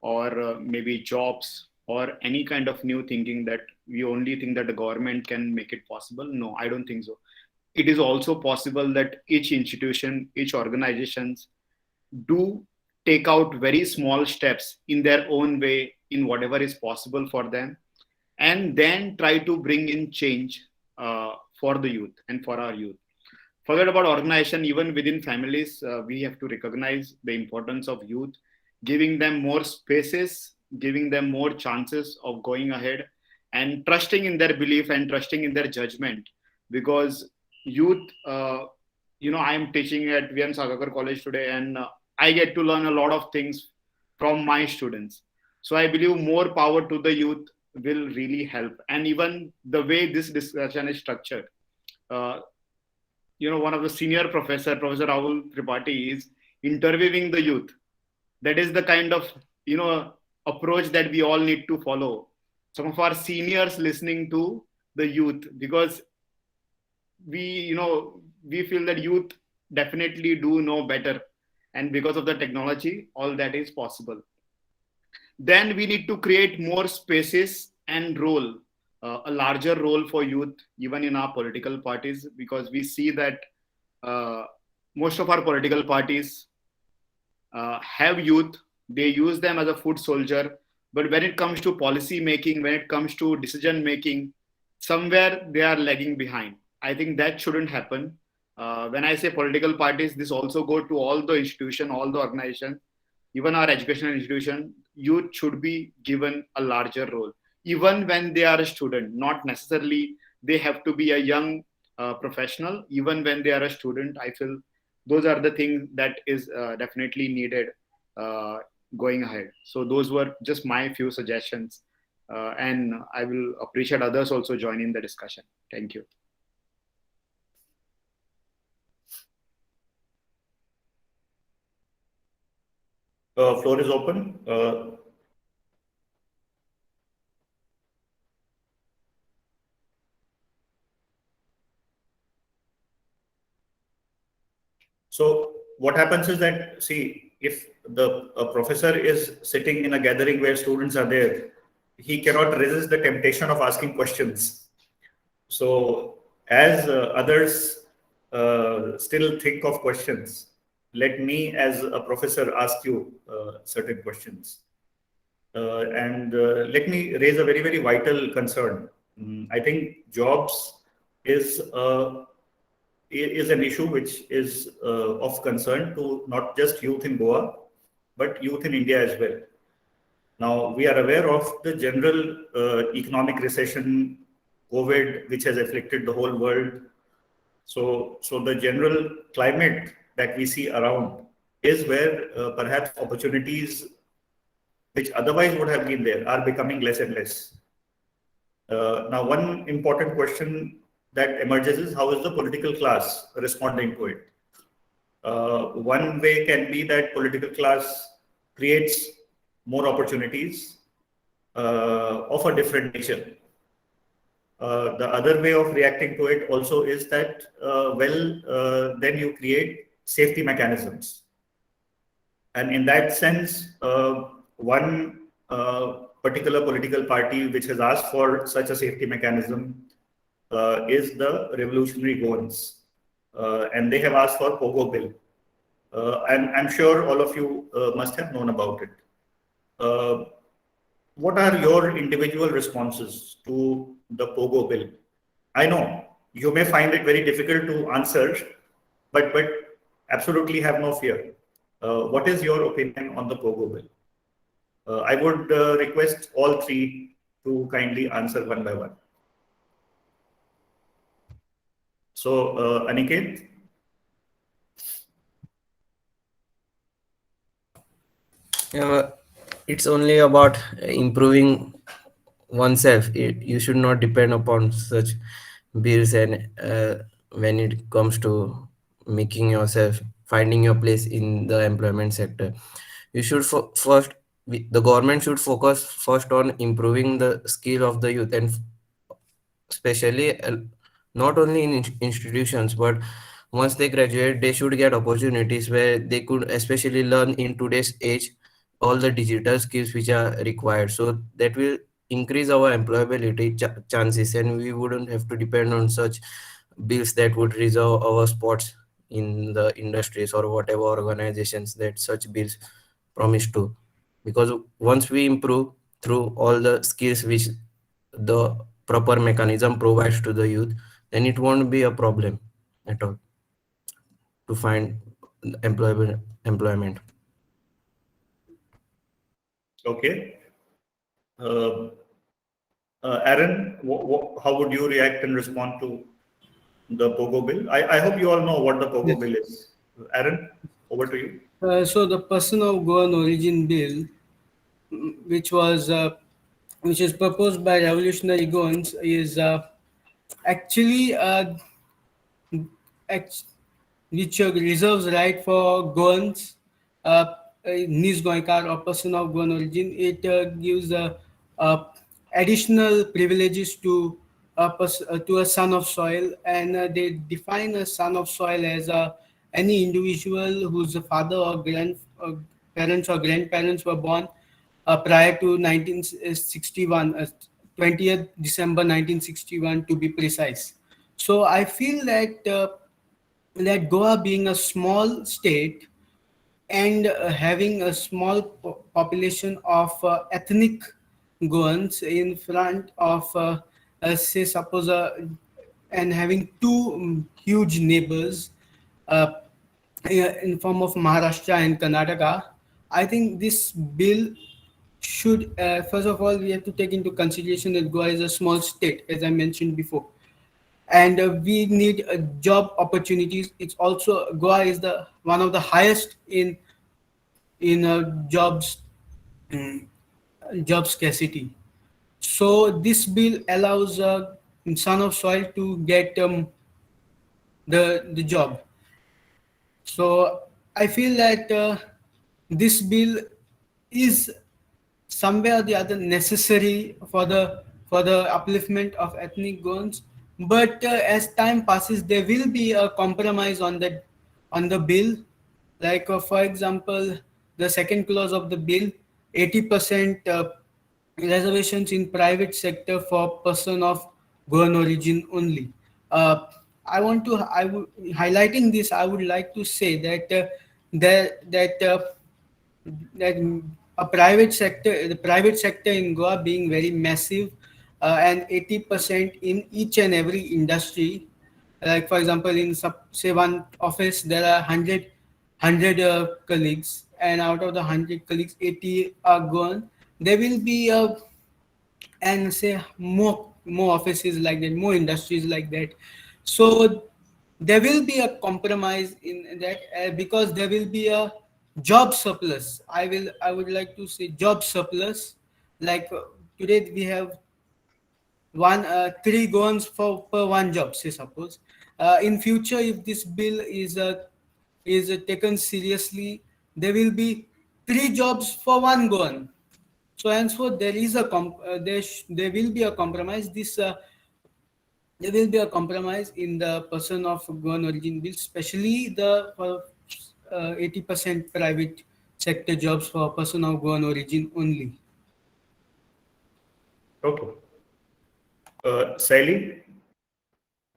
or maybe jobs or any kind of new thinking that we only think that the government can make it possible. No, I don't think so. It is also possible that each institution, each organizations do take out very small steps in their own way in whatever is possible for them, and then try to bring in change for the youth and for our youth. Forget about organization, even within families, we have to recognize the importance of youth, giving them more spaces, giving them more chances of going ahead, and trusting in their belief and trusting in their judgment. Because youth, I am teaching at VM Salgaocar College today, and I get to learn a lot of things from my students. So I believe more power to the youth will really help. And even the way this discussion is structured, uh, one of the senior Professor Rahul Tripathi, is interviewing the youth. That is the kind of, approach that we all need to follow. Some of our seniors listening to the youth, because we, we feel that youth definitely do know better. And because of the technology, all that is possible. Then we need to create more spaces and role, a larger role for youth, even in our political parties, because we see that uh, most of our political parties have youth. They use them as a foot soldier. But when it comes to policy making, when it comes to decision making, somewhere they are lagging behind. I think that shouldn't happen. When I say political parties, this also go to all the institution, all the organization, even our educational institution. Youth should be given a larger role, even when they are a student. Not necessarily they have to be a young professional. Even when they are a student, I feel those are the things that is definitely needed uh, going ahead. So those were just my few suggestions, and I will appreciate others also join in the discussion. Thank you. Floor is open. So what happens is that, see, if a professor is sitting in a gathering where students are there, he cannot resist the temptation of asking questions. So as others still think of questions, let me as a professor ask you certain questions. And let me raise a very, very vital concern. I think jobs is an issue which is of concern to not just youth in Goa, but youth in India as well. Now, we are aware of the general economic recession, COVID, which has afflicted the whole world. So the general climate that we see around is where perhaps opportunities which otherwise would have been there are becoming less and less. Now, one important question that emerges is how is the political class responding to it? One way can be that political class creates more opportunities of a different nature. The other way of reacting to it also is that, then you create safety mechanisms. And in that sense, one particular political party which has asked for such a safety mechanism is the Revolutionary Goans. And they have asked for POGO bill. I'm sure all of you must have known about it. What are your individual responses to the POGO bill? I know you may find it very difficult to answer, but absolutely have no fear. What is your opinion on the POGO bill? I would request all three to kindly answer one by one. So, Aniket? It's only about improving oneself. You should not depend upon such bills, and when it comes to making yourself, finding your place in the employment sector, you should the government should focus first on improving the skill of the youth, and especially not only in institutions, but once they graduate, they should get opportunities where they could especially learn in today's age all the digital skills which are required. So that will increase our employability chances, and we wouldn't have to depend on such bills that would reserve our spots in the industries or whatever organizations that such bills promise to. Because once we improve through all the skills which the proper mechanism provides to the youth, then it won't be a problem at all to find employment. Okay. Aaron, how would you react and respond to the POGO bill? I hope you all know what the POGO bill is. Aaron, over to you. So the person of Goan origin bill, which is proposed by revolutionary Goans, is actually which reserves right for Goans, Nis Goinkar or person of Goan origin. It gives additional privileges to a son of soil, and they define a son of soil as any individual whose father or parents or grandparents were born prior to 1961, 20th December 1961 to be precise. So I feel that Goa being a small state and having a small population of ethnic Goans in front of, say, suppose, and having two huge neighbors in form of Maharashtra and Karnataka, I think this bill should, first of all, we have to take into consideration that Goa is a small state, as I mentioned before. And we need job opportunities. It's also, Goa is the one of the highest in jobs, job scarcity. So this bill allows son of soil to get the job. So I feel that this bill is somewhere or the other necessary for the upliftment of ethnic Goans, but as time passes, there will be a compromise on the bill. Like for example, the second clause of the bill, 80% reservations in private sector for person of Goan origin only. Uh, I would highlighting this. I would like to say that that the private sector in Goa being very massive, and 80% in each and every industry. Like for example, in say one office there are 100 colleagues, and out of the 100 colleagues, 80 are gone. There will be a and say more offices like that, more industries like that. So there will be a compromise in that, because there will be a job surplus. I would like to say job surplus. Like today we have one three goans for per one job, say suppose. In future, if this bill is taken seriously, there will be three jobs for one goan. So henceforth, there is a there will be a compromise. There will be a compromise in the person of Goan origin bill, especially the for 80% private sector jobs for person of Goan origin only. Okay. Saily,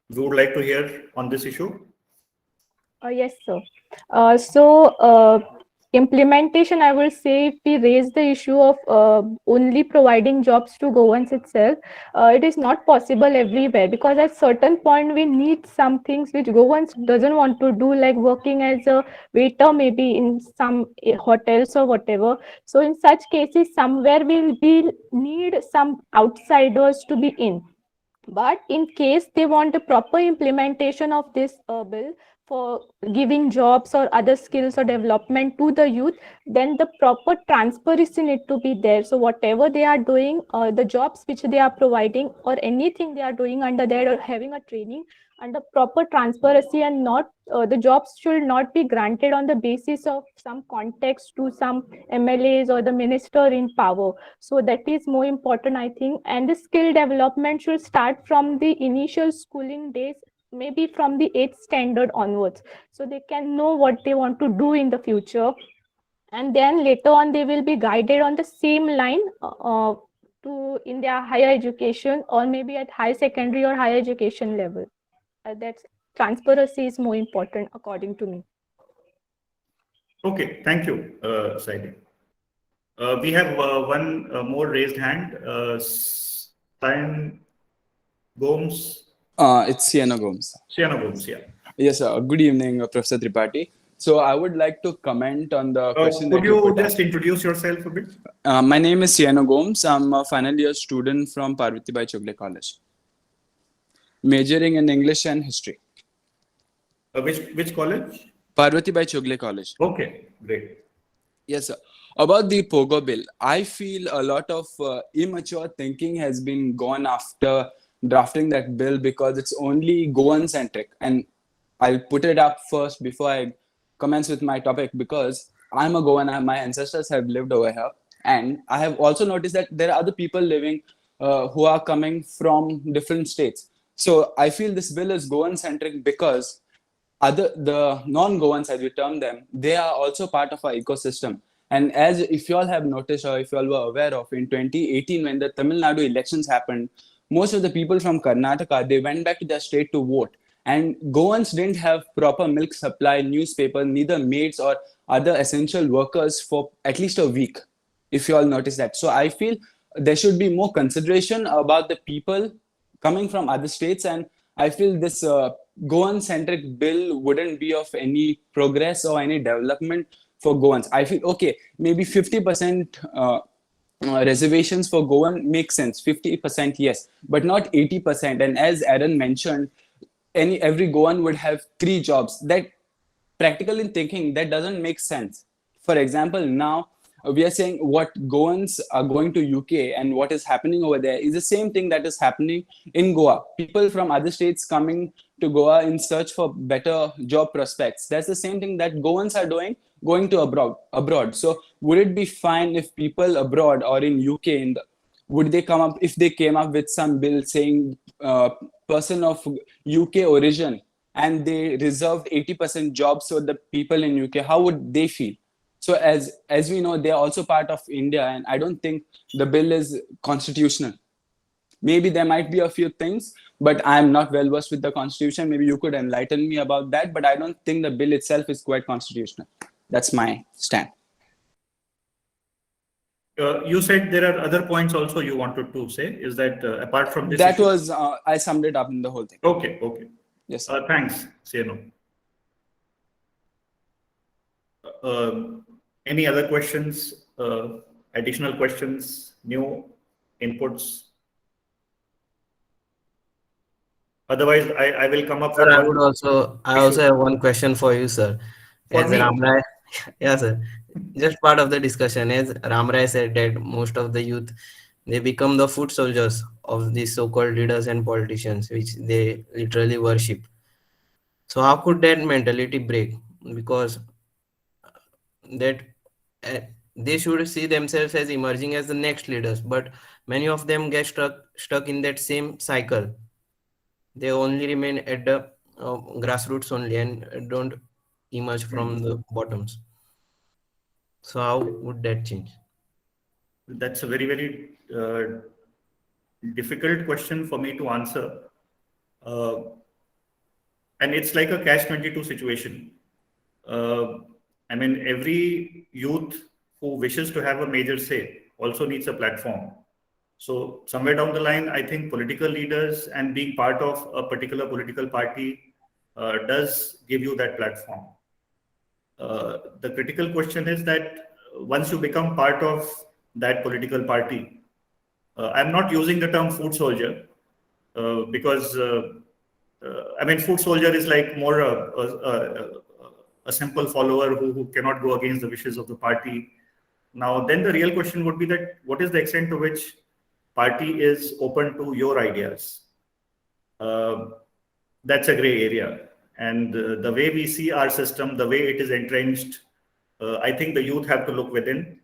we would like to hear on this issue. Yes, sir. Implementation, I will say, if we raise the issue of only providing jobs to Goans itself, it is not possible everywhere, because at certain point we need some things which Goans doesn't want to do, like working as a waiter maybe in some hotels or whatever. So in such cases, somewhere we need some outsiders to be in. But in case they want a proper implementation of this bill for giving jobs or other skills or development to the youth, then the proper transparency need to be there. So whatever they are doing, the jobs which they are providing or anything they are doing under there or having a training under proper transparency, and not the jobs should not be granted on the basis of some context to some MLAs or the minister in power. So that is more important, I think. And the skill development should start from the initial schooling days, maybe from the 8th standard onwards, so they can know what they want to do in the future, and then later on they will be guided on the same line to in their higher education, or maybe at high secondary or higher education level. That's transparency is more important according to me. Okay, thank you, Saily. We have one more raised hand. Sian Gomes. It's Sienna Gomes. Sienna Gomes, yeah. Yes, sir. Good evening, Professor Tripathi. So I would like to comment on the question could that you you put just introduce yourself a bit? My name is Sienna Gomes. I'm a final year student from Parvati Bai Chogle College, majoring in English and history. Which college? Parvati Bai Chogle College. Okay, great. Yes, sir. About the POGO bill, I feel a lot of immature thinking has been gone after drafting that bill, because it's only Goan centric. And I'll put it up first before I commence with my topic, because I'm a Goan. My ancestors have lived over here. And I have also noticed that there are other people living who are coming from different states. So I feel this bill is Goan centric because the non-Goans, as we term them, they are also part of our ecosystem. And as if you all have noticed, or if you all were aware of, in 2018, when the Tamil Nadu elections happened, most of the people from Karnataka, they went back to their state to vote. And Goans didn't have proper milk supply, newspaper, neither maids or other essential workers for at least a week, if you all notice that. So I feel there should be more consideration about the people coming from other states. And I feel this Goan-centric bill wouldn't be of any progress or any development for Goans. I feel, okay, maybe 50% reservations for Goan makes sense. 50%, yes, but not 80%. And as Aaron mentioned, every Goan would have 3 jobs. That, practically thinking, that doesn't make sense. For example, now we are saying what Goans are going to UK and what is happening over there is the same thing that is happening in Goa. People from other states coming to Goa in search for better job prospects. That's the same thing that Goans are doing going to abroad. So would it be fine if people abroad or in UK, would they come up, if they came up with some bill saying person of UK origin and they reserved 80% jobs for the people in UK, how would they feel? So as we know, they are also part of India, and I don't think the bill is constitutional. Maybe there might be a few things, but I'm not well versed with the constitution. Maybe you could enlighten me about that, but I don't think the bill itself is quite constitutional. That's my stand. You said there are other points also you wanted to say. Is that apart from this? That issue? was, I summed it up in the whole thing. Okay, okay. Yes. Thanks, Seno. Any other questions, additional questions, new inputs? Otherwise, I will come up Sir, with I one. would also, I also have one question for you, sir. For As me? Ramrai, yeah, sir. Just part of the discussion, as Ramrai said that most of the youth, they become the foot soldiers of these so-called leaders and politicians, which they literally worship. So how could that mentality break? Because that they should see themselves as emerging as the next leaders, but many of them get stuck in that same cycle. They only remain at the grassroots only and don't emerge from the bottoms. So how would that change? That's a very, very difficult question for me to answer. And it's like a catch-22 situation. I mean, every youth who wishes to have a major say also needs a platform. So somewhere down the line, I think political leaders and being part of a particular political party does give you that platform. The critical question is that once you become part of that political party, I'm not using the term foot soldier because I mean, foot soldier is like more a simple follower who cannot go against the wishes of the party. Now, then the real question would be that what is the extent to which party is open to your ideas? That's a gray area. And the way we see our system, the way it is entrenched, I think the youth have to look within.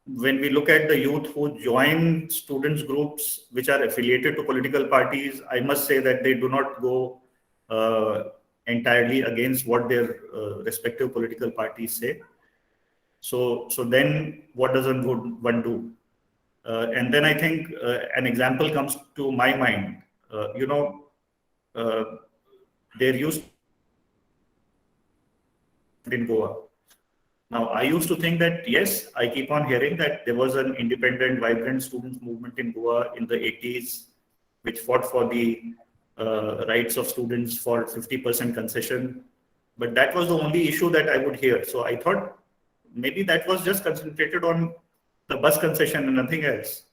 When we look at the youth who join students groups which are affiliated to political parties, I must say that they do not go entirely against what their respective political parties say. So then what does one do? And then I think an example comes to my mind. There used in Goa. Now, I used to think that, yes, I keep on hearing that there was an independent, vibrant students movement in Goa in the 80s, which fought for the rights of students for 50% concession. But that was the only issue that I would hear. So I thought maybe that was just concentrated on the bus concession and nothing else.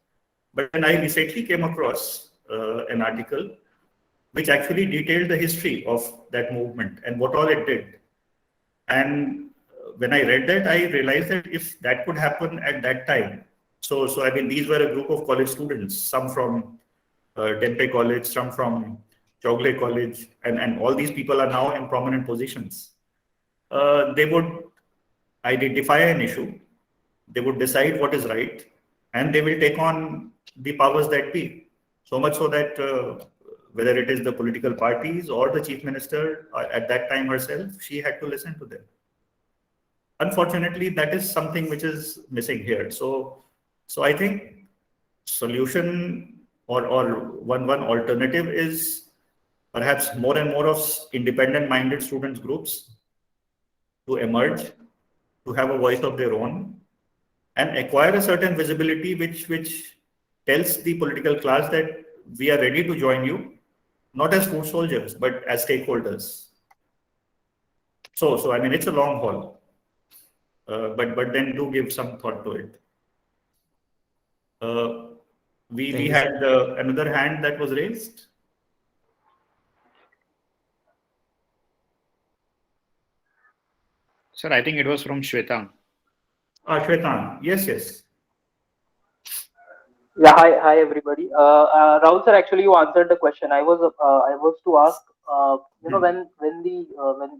But then I recently came across an article which actually detailed the history of that movement and what all it did. And when I read that, I realized that if that could happen at that time, so I mean, these were a group of college students, some from Tempe College, some from Chogle College, and all these people are now in prominent positions. They would identify an issue, they would decide what is right, and they will take on the powers that be. So much so that whether it is the political parties or the chief minister at that time herself, she had to listen to them. Unfortunately, that is something which is missing here. So I think solution or one alternative is perhaps more and more of independent-minded students groups to emerge, to have a voice of their own, and acquire a certain visibility which tells the political class that we are ready to join you, not as foot soldiers, but as stakeholders. So I mean, it's a long haul. But then do give some thought to it. We had another hand that was raised. Sir, I think it was from Shwetang. Shwetang, yes. Yeah, hi everybody. Rahul sir, actually you answered the question. I was to ask, when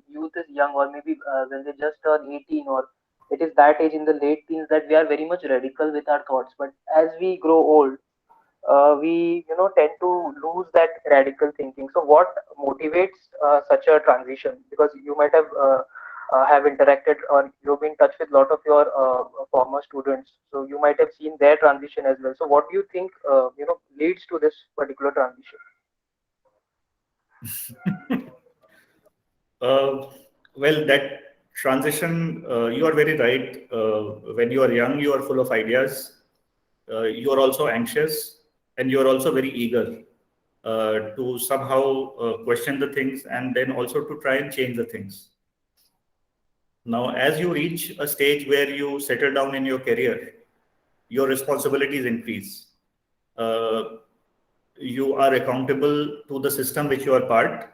youth is young, or maybe when they just turn 18, or it is that age in the late teens, that we are very much radical with our thoughts. But as we grow old, we tend to lose that radical thinking. So what motivates such a transition? Because you might have interacted, or you've been in touch with a lot of your former students, so you might have seen their transition as well. So what do you think leads to this particular transition? Well, that transition, you are very right. When you are young, you are full of ideas. You are also anxious, and you are also very eager to somehow question the things, and then also to try and change the things. Now, as you reach a stage where you settle down in your career, your responsibilities increase. You are accountable to the system which you are part,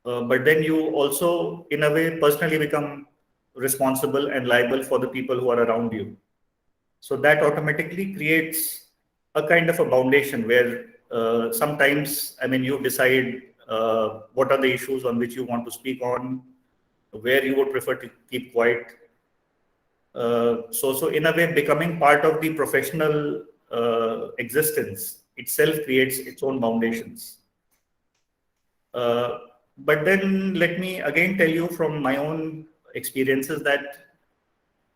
but then you also, in a way, personally become responsible and liable for the people who are around you. So that automatically creates a kind of a foundation where sometimes, I mean, you decide what are the issues on which you want to speak on, where you would prefer to keep quiet. So in a way, becoming part of the professional existence itself creates its own foundations. But then let me again tell you from my own experiences that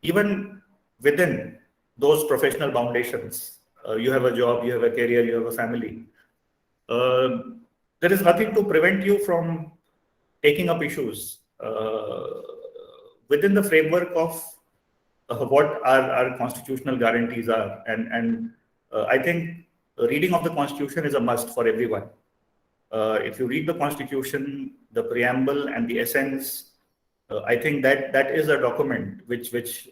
even within those professional foundations, you have a job, you have a career, you have a family. There is nothing to prevent you from taking up issues within the framework of what our constitutional guarantees are. And I think reading of the Constitution is a must for everyone. If you read the Constitution, the preamble and the essence, I think that is a document which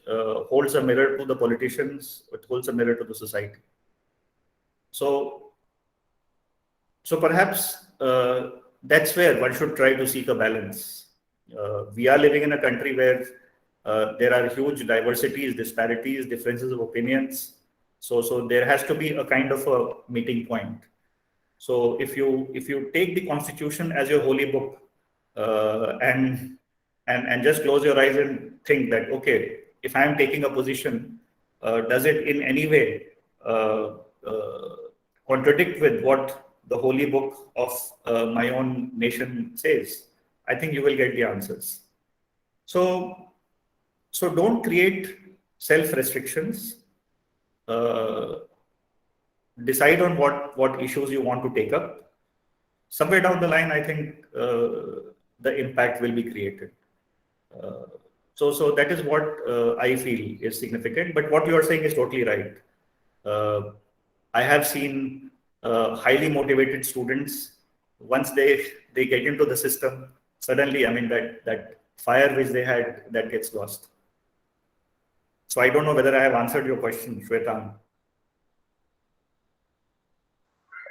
holds a mirror to the politicians, it holds a mirror to the society. So perhaps that's where one should try to seek a balance. We are living in a country where there are huge diversities, disparities, differences of opinions. So there has to be a kind of a meeting point. So if you take the Constitution as your holy book and just close your eyes and think that, okay, if I am taking a position, does it in any way contradict with what the holy book of my own nation says? I think you will get the answers. So don't create self-restrictions. Decide on what issues you want to take up. Somewhere down the line, I think the impact will be created. So that is what I feel is significant. But what you are saying is totally right. I have seen highly motivated students. Once they get into the system, suddenly, I mean, that fire which they had, that gets lost. So I don't know whether I have answered your question, Shwetan.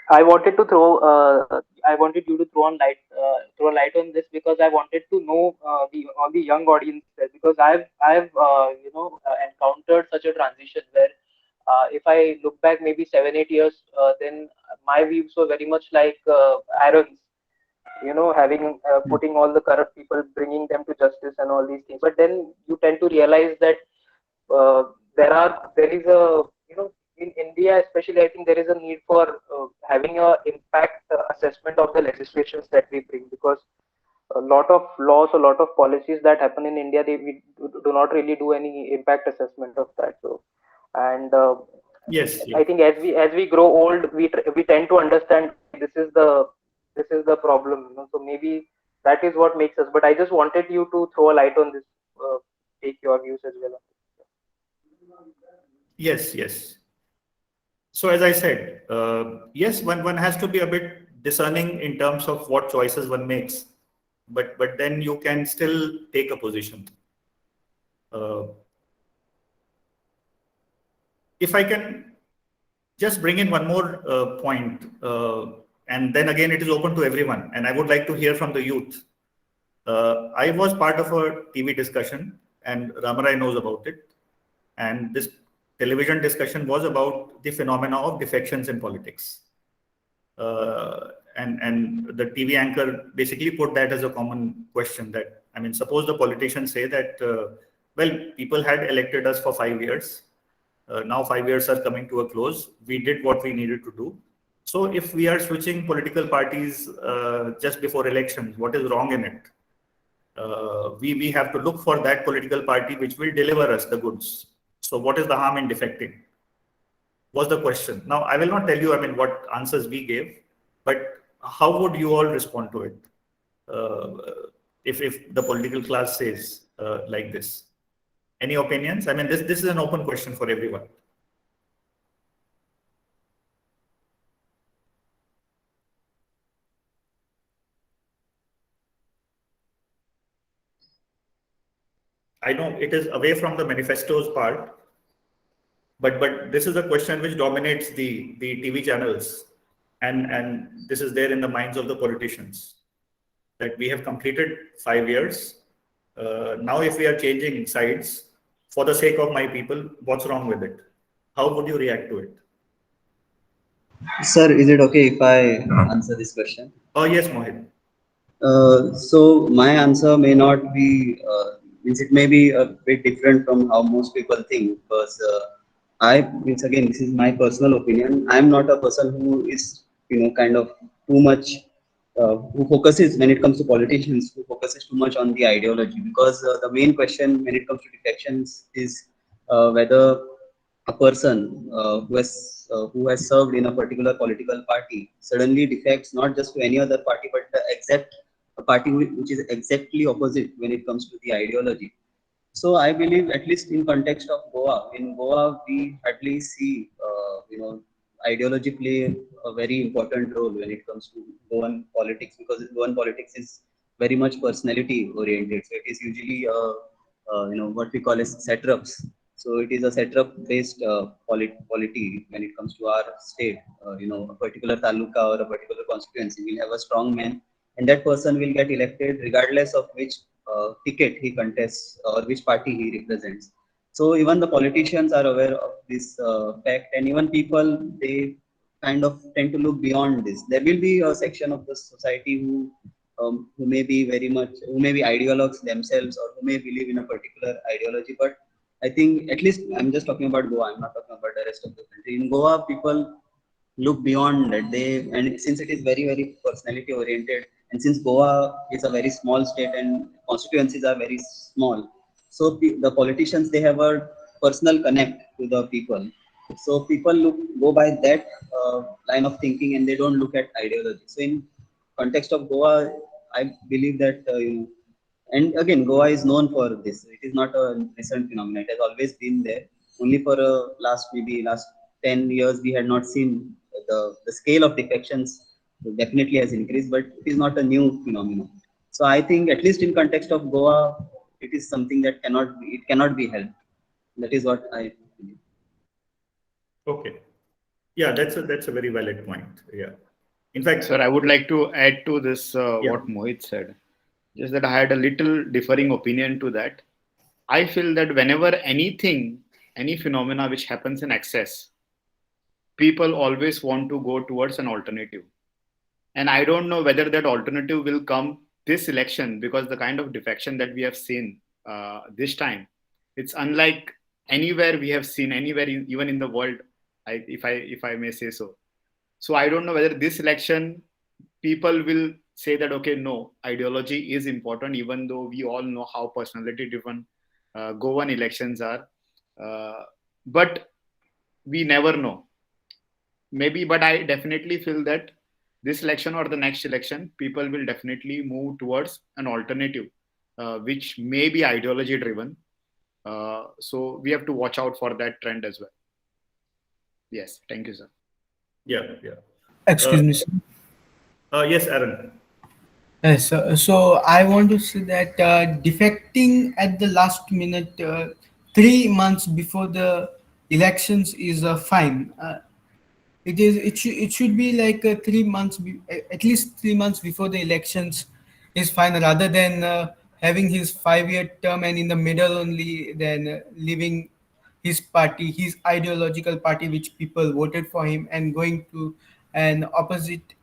I wanted you to throw a light on this, because I wanted to know all the young audiences, because I've encountered such a transition where if I look back maybe 7-8 years, then my views were very much like Aaron's, having putting all the corrupt people, bringing them to justice and all these things. But then you tend to realize that uh, there is a, in India especially, I think there is a need for having a impact assessment of the legislations that we bring, because a lot of laws, a lot of policies that happen in India, we do not really do any impact assessment of that. So, and Yes. I think as we grow old, we tend to understand this is the problem. So maybe that is what makes us. But I just wanted you to throw a light on this, take your views as well. Yes. So as I said, yes, one has to be a bit discerning in terms of what choices one makes, but then you can still take a position. If I can just bring in one more point, and then again it is open to everyone, and I would like to hear from the youth. I was part of a TV discussion, and Ramarai knows about it. And this television discussion was about the phenomena of defections in politics. And the TV anchor basically put that as a common question that, I mean, suppose the politicians say that, well, people had elected us for 5 years. Now 5 years are coming to a close. We did what we needed to do. So if we are switching political parties just before elections, what is wrong in it? We have to look for that political party which will deliver us the goods. So what is the harm in defecting? Was the question. Now, I will not tell you, I mean, what answers we gave, but how would you all respond to it if the political class says like this? Any opinions? I mean, this is an open question for everyone. I know it is away from the manifesto's part, but this is a question which dominates the TV channels, and this is there in the minds of the politicians, that we have completed 5 years. Now, if we are changing sides for the sake of my people, what's wrong with it? How would you react to it? Sir, is it okay if I answer this question? Oh, yes, Mohit. So my answer may not be, means it may be a bit different from how most people think, because means again, this is my personal opinion. I'm not a person who is, kind of too much, who focuses when it comes to politicians, who focuses too much on the ideology, because the main question when it comes to defections is whether a person who has served in a particular political party suddenly defects not just to any other party, but the exact party which is exactly opposite when it comes to the ideology. So I believe, at least in context of Goa, in Goa we hardly see ideology play a very important role when it comes to Goan politics, because Goan politics is very much personality oriented. So it is usually what we call as satraps. So it is a satrap based polity when it comes to our state. A particular taluka or a particular constituency will have a strong man, and that person will get elected regardless of which ticket he contests or which party he represents. So even the politicians are aware of this fact, and even people, they kind of tend to look beyond this. There will be a section of the society who may be who may be ideologues themselves, or who may believe in a particular ideology. But I think, at least I'm just talking about Goa, I'm not talking about the rest of the country. In Goa, people look beyond that. And since it is very, very personality oriented, and since Goa is a very small state and constituencies are very small, so the politicians, they have a personal connect to the people. So people go by that line of thinking, and they don't look at ideology. So in context of Goa, I believe that and again, Goa is known for this. It is not a recent phenomenon. It has always been there. Only for last 10 years, we had not seen the scale of defections definitely has increased, but it is not a new phenomenon. So I think, at least in context of Goa, it is something that cannot be helped. That is what I believe. Okay. Yeah, that's a very valid point. Yeah. In fact, sir, I would like to add to this what Mohit said. Just that I had a little differing opinion to that. I feel that whenever any phenomena which happens in excess, people always want to go towards an alternative. And I don't know whether that alternative will come this election, because the kind of defection that we have seen this time, it's unlike anywhere we have seen, anywhere even in the world, if I may say so. So I don't know whether this election people will say that, okay, no, ideology is important, even though we all know how personality driven Goan elections are. But we never know. Maybe, but I definitely feel that this election or the next election, people will definitely move towards an alternative, which may be ideology driven. So we have to watch out for that trend as well. Yes, thank you, sir. Yeah. Excuse me, sir. Yes, Aaron. Yes, so I want to say that defecting at the last minute, 3 months before the elections, is fine. It should be like 3 months, at least 3 months before the elections is fine, rather than having his 5-year term and in the middle only then leaving his party, his ideological party, which people voted for him, and going to an opposite,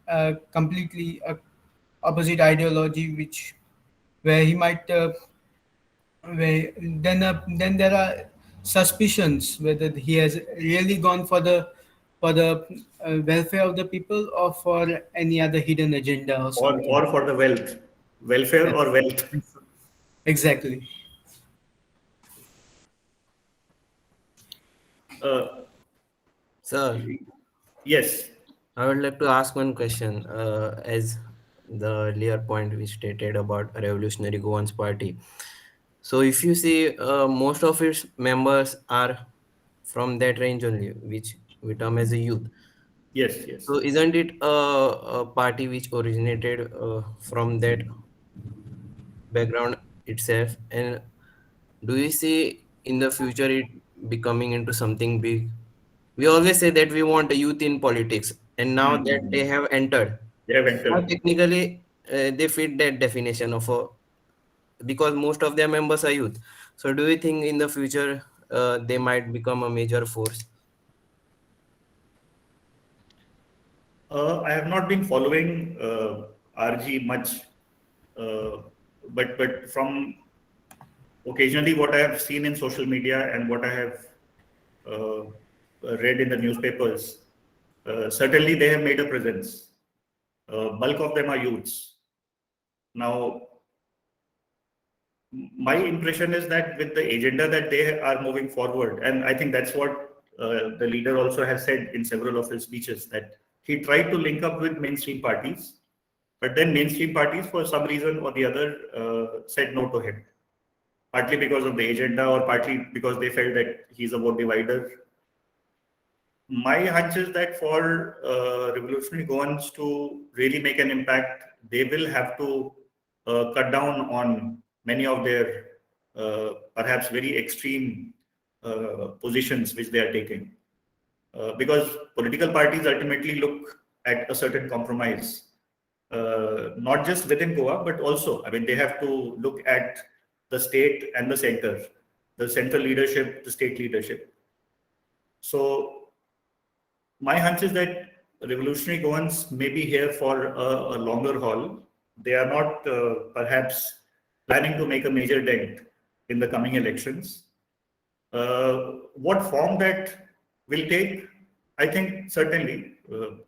completely opposite ideology, which where he might where then there are suspicions whether he has really gone for the welfare of the people, or for any other hidden agenda or something. Or for the wealth, welfare or wealth. Exactly. Sir, Yes. I would like to ask one question. As the earlier point we stated about Revolutionary Goans Party. So if you see, most of its members are from that range only, which we term as a youth. Yes. Yes. So isn't it a party which originated from that background itself? And do you see in the future it becoming into something big? We always say that we want a youth in politics, and now that they have entered, They have now entered. technically they fit that definition of a, because most of their members are youth. So do you think in the future they might become a major force? I have not been following RG much, uh, but from occasionally what I have seen in social media and what I have uh, read in the newspapers, certainly they have made a presence. Bulk of them are youths. Now, my impression is that with the agenda that they are moving forward, and I think that's what the leader also has said in several of his speeches, that he tried to link up with mainstream parties, but then mainstream parties, for some reason or the other, said no to him, partly because of the agenda or partly because they felt that he's a vote divider. My hunch is that for revolutionary Goans to really make an impact, they will have to cut down on many of their perhaps very extreme positions which they are taking. Because political parties ultimately look at a certain compromise, not just within Goa, but also, I mean, they have to look at the state and the central leadership, the state leadership. So my hunch is that revolutionary Goans may be here for a longer haul. They are not perhaps planning to make a major dent in the coming elections. What form that will take, I think certainly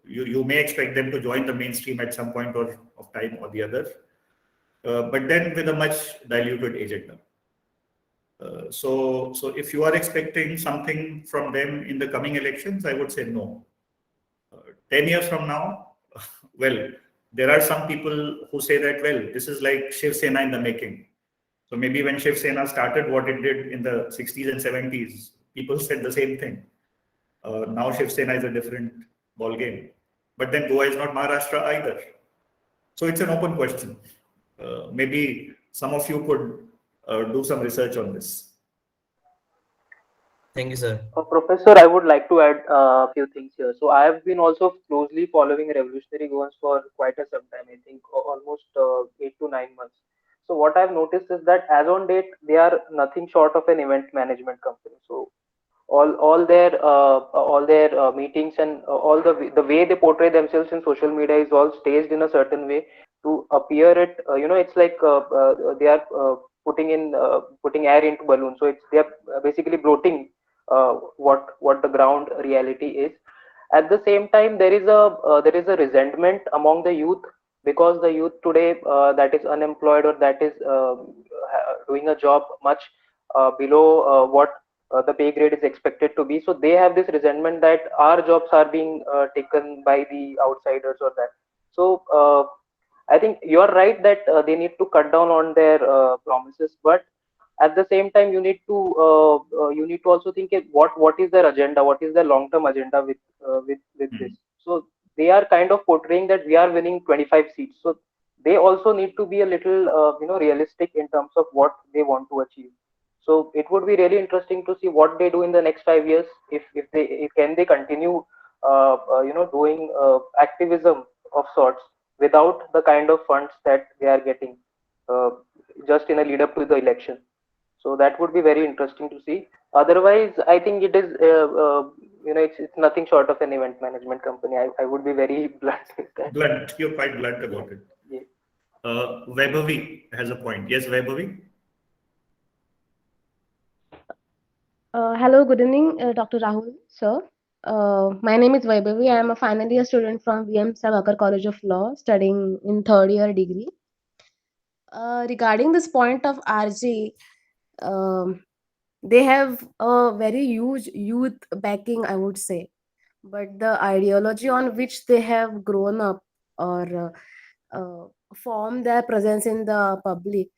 you may expect them to join the mainstream at some point or of time or the other, but then with a much diluted agenda. So if you are expecting something from them in the coming elections, I would say no. 10 years from now, well, there are some people who say that, well, this is like Shiv Sena in the making. So maybe when Shiv Sena started what it did in the 60s and 70s, people said the same thing. Now Shiv Sena is a different ball game. But then Goa is not Maharashtra either. So it's an open question. Maybe some of you could do some research on this. Thank you, sir. Professor, I would like to add a few things here. So I have been also closely following Revolutionary Goans for quite a some time. I think almost 8 to 9 months. So what I've noticed is that as on date, they are nothing short of an event management company. So all their meetings and all the way they portray themselves in social media is all staged in a certain way to appear it. It's like they are putting air into balloons. So it's they are basically bloating what the ground reality is. At the same time, there is a resentment among the youth, because the youth today that is unemployed, or that is doing a job much below what the pay grade is expected to be. So they have this resentment that our jobs are being taken by the outsiders or that. So I think you are right that they need to cut down on their promises, but at the same time you need to also think what is their agenda, what is their long term agenda with this. So they are kind of portraying that we are winning 25 seats, so they also need to be a little realistic in terms of what they want to achieve. So it would be really interesting to see what they do in the next 5 years, if can they continue doing activism of sorts without the kind of funds that they are getting uh, just in a lead up to the election. So that would be very interesting to see. Otherwise, I think it is, it's nothing short of an event management company. I would be very blunt with that. Blunt. You're quite blunt about it. Yeah. Vaibhavi has a point. Yes, Vaibhavi? Hello, good evening, Dr. Rahul, sir. My name is Vaibhavi. I am a final year student from VM Salgaocar College of Law, studying in third year degree. Regarding this point of RG, um, they have a very huge youth backing, I would say, but the ideology on which they have grown up or form their presence in the public,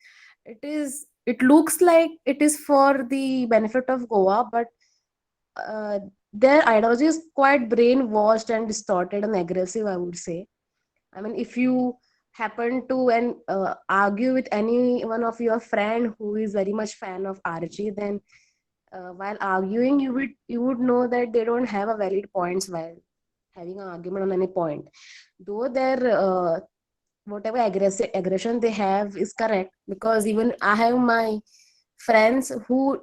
it looks like it is for the benefit of Goa, but their ideology is quite brainwashed and distorted and aggressive, I would say. I mean, if you happen to and argue with any one of your friend who is very much fan of RG, then while arguing, you would know that they don't have a valid points while having an argument on any point. Though their whatever aggression they have is correct, because even I have my friends who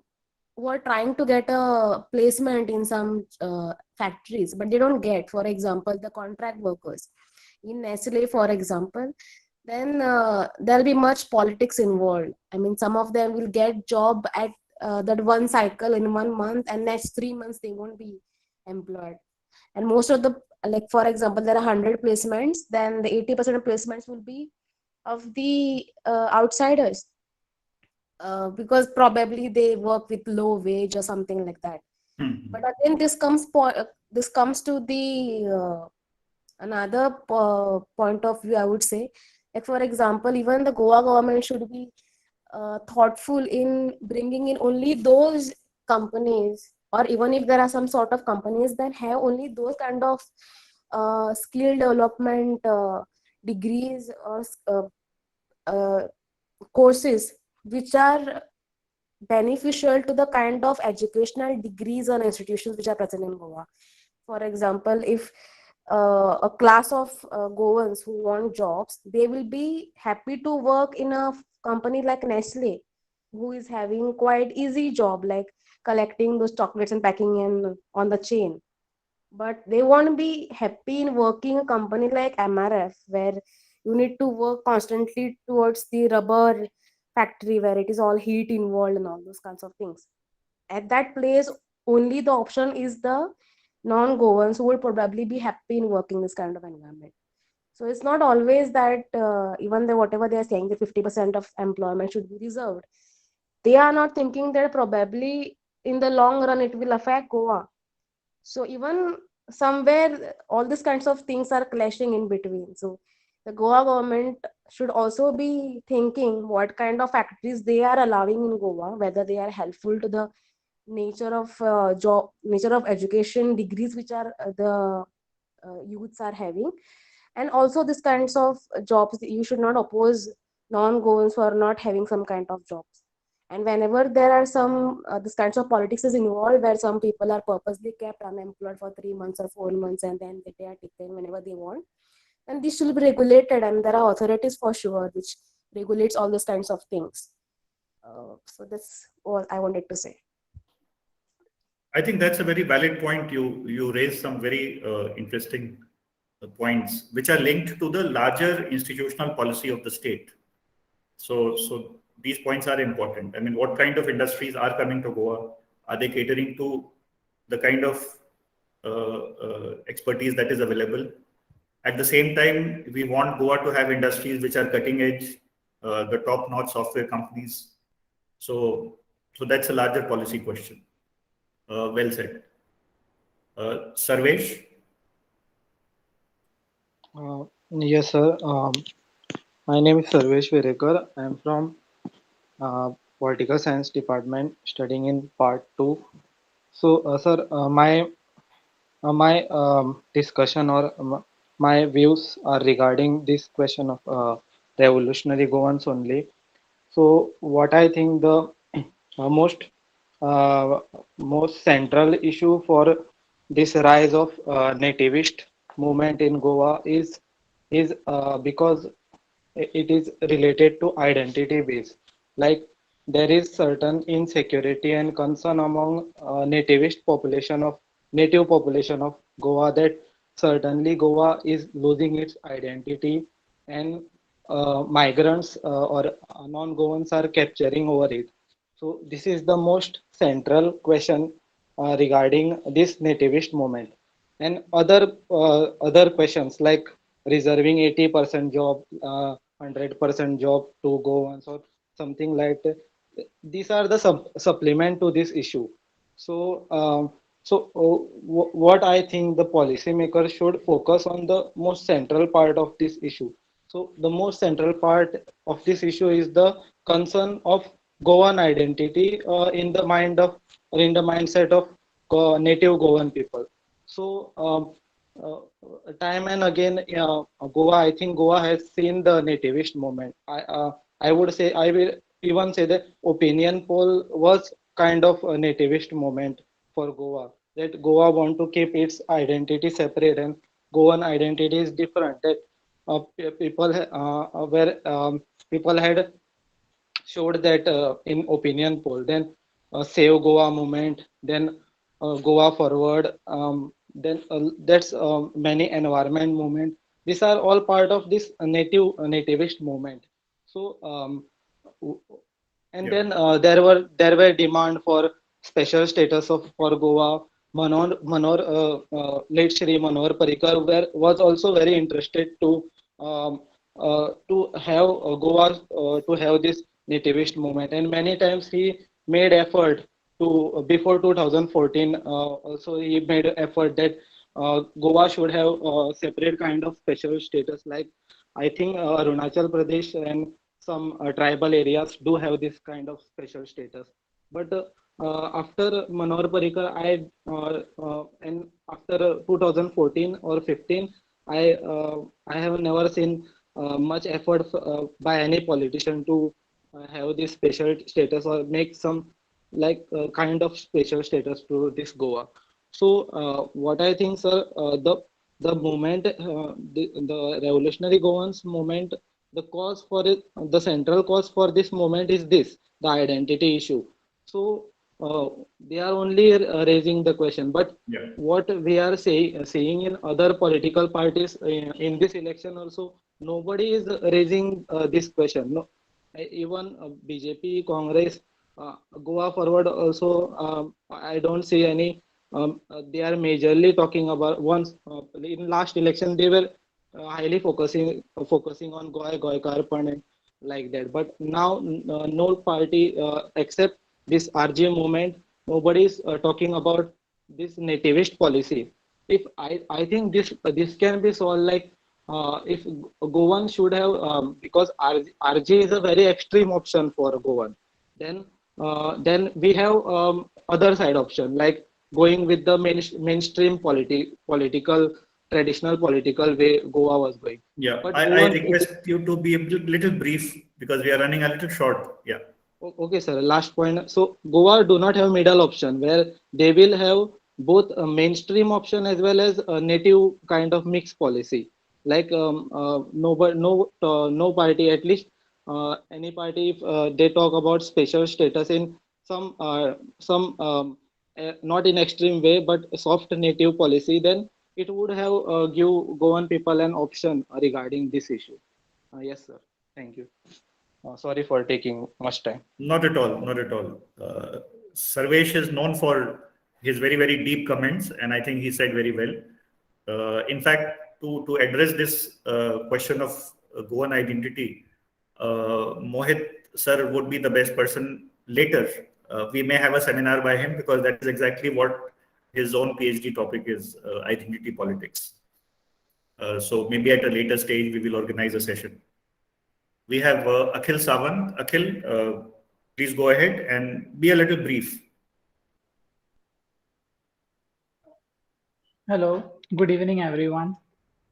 are trying to get a placement in some factories, but they don't get. For example, the contract workers in Nestle, for example, then there'll be much politics involved. I mean, some of them will get job at that one cycle in 1 month, and next 3 months they won't be employed. And most of the, like for example, there are 100 placements, then the 80% of placements will be of the outsiders, because probably they work with low wage or something like that. But again, this comes to the another point of view, I would say. Like for example, even the Goa government should be thoughtful in bringing in only those companies, or even if there are some sort of companies that have only those kind of skill development degrees or courses which are beneficial to the kind of educational degrees and institutions which are present in Goa. For example, if a class of Goans who want jobs, they will be happy to work in a company like Nestle, who is having quite easy job like collecting those chocolates and packing in on the chain. But they won't be happy in working a company like MRF, where you need to work constantly towards the rubber factory where it is all heat involved and all those kinds of things. At that place, only the option is the non-Goans who will probably be happy in working this kind of environment. So it's not always that even though whatever they are saying, the 50% of employment should be reserved, they are not thinking that probably in the long run it will affect Goa. So even somewhere all these kinds of things are clashing in between. So the Goa government should also be thinking what kind of factories they are allowing in Goa, whether they are helpful to the nature of nature of education degrees which are the youths are having. And also these kinds of jobs, you should not oppose non-goans who are not having some kind of jobs. And whenever there are some this kinds of politics is involved, where some people are purposely kept unemployed for 3 months or 4 months, and then they are taken whenever they want, and this should be regulated, and there are authorities for sure which regulates all those kinds of things. So that's all I wanted to say. I think that's a very valid point. You raised some very interesting points which are linked to the larger institutional policy of the state. So these points are important. I mean, what kind of industries are coming to Goa? Are they catering to the kind of expertise that is available? At the same time, we want Goa to have industries which are cutting edge, the top-notch software companies. So that's a larger policy question. Well said. Sarvesh? Yes, sir. My name is Sarvesh Virekar. I am from Political Science Department, studying in Part 2. So, sir, my discussion or my views are regarding this question of revolutionary Goans only. So, what I think the most most central issue for this rise of nativist movement in Goa is because it is related to identity base. Like there is certain insecurity and concern among native population of Goa that certainly Goa is losing its identity and migrants or non-Goans are capturing over it. So this is the most central question regarding this nativist movement, and other questions like reserving 80% job, 100% job to Goans or something like that. These are the supplement to this issue. So, what I think the policymakers should focus on the most central part of this issue. So, the most central part of this issue is the concern of Goan identity in the mind of or in the mindset of native Goan people. So, uh, time and again, Goa. I think Goa has seen the nativist movement. I would say I will even say that opinion poll was kind of a nativist movement for Goa. That Goa want to keep its identity separate and Goan identity is different. That people were people had showed that in opinion poll. Then Save Goa movement. Then Goa Forward. Then that's many environment movement. These are all part of this nativist movement. So and then there were demand for special status of for Goa. Late Shri Manohar Parrikar was also very interested to have Goa to have this nativist movement, and many times he made effort to before 2014. Also, he made effort that Goa should have separate kind of special status. Like I think Arunachal Pradesh and some tribal areas do have this kind of special status. But after Manohar Parrikar, and after 2014 or 15, I have never seen much effort by any politician to have this special status or make some like kind of special status to this Goa. So what I think, sir, the movement, the revolutionary Goans movement, the cause for it, the central cause for this movement is this, the identity issue. So they are only raising the question, but what we are seeing in other political parties in this election also, nobody is raising this question. No, even BJP, Congress, Goa Forward also, I don't see any. They are majorly talking about once in last election they were highly focusing on Goyakar and like that. But now no party except this RJ movement, nobody is talking about this nativist policy. If I think this can be solved like if Goan should have because RJ is a very extreme option for Goan. Then we have other side option like going with the mainstream political traditional political way Goa was going. Yeah, But I request you to be a little brief because we are running a little short. Yeah. Okay, sir. Last point. So Goa do not have middle option where they will have both a mainstream option as well as a native kind of mixed policy. Like no party, at least any party, if they talk about special status in some not in extreme way but soft native policy, then it would have give Goan people an option regarding this issue. Yes, sir. Thank you. Sorry for taking much time. Not at all. Not at all. Sarvesh is known for his very, very deep comments, and I think he said very well. In fact, to address this question of Goan identity, Mohit sir would be the best person later. We may have a seminar by him because that is exactly what his own PhD topic is, identity politics. So maybe at a later stage, we will organize a session. We have Akhil Sawant. Akhil, please go ahead and be a little brief. Hello, good evening, everyone.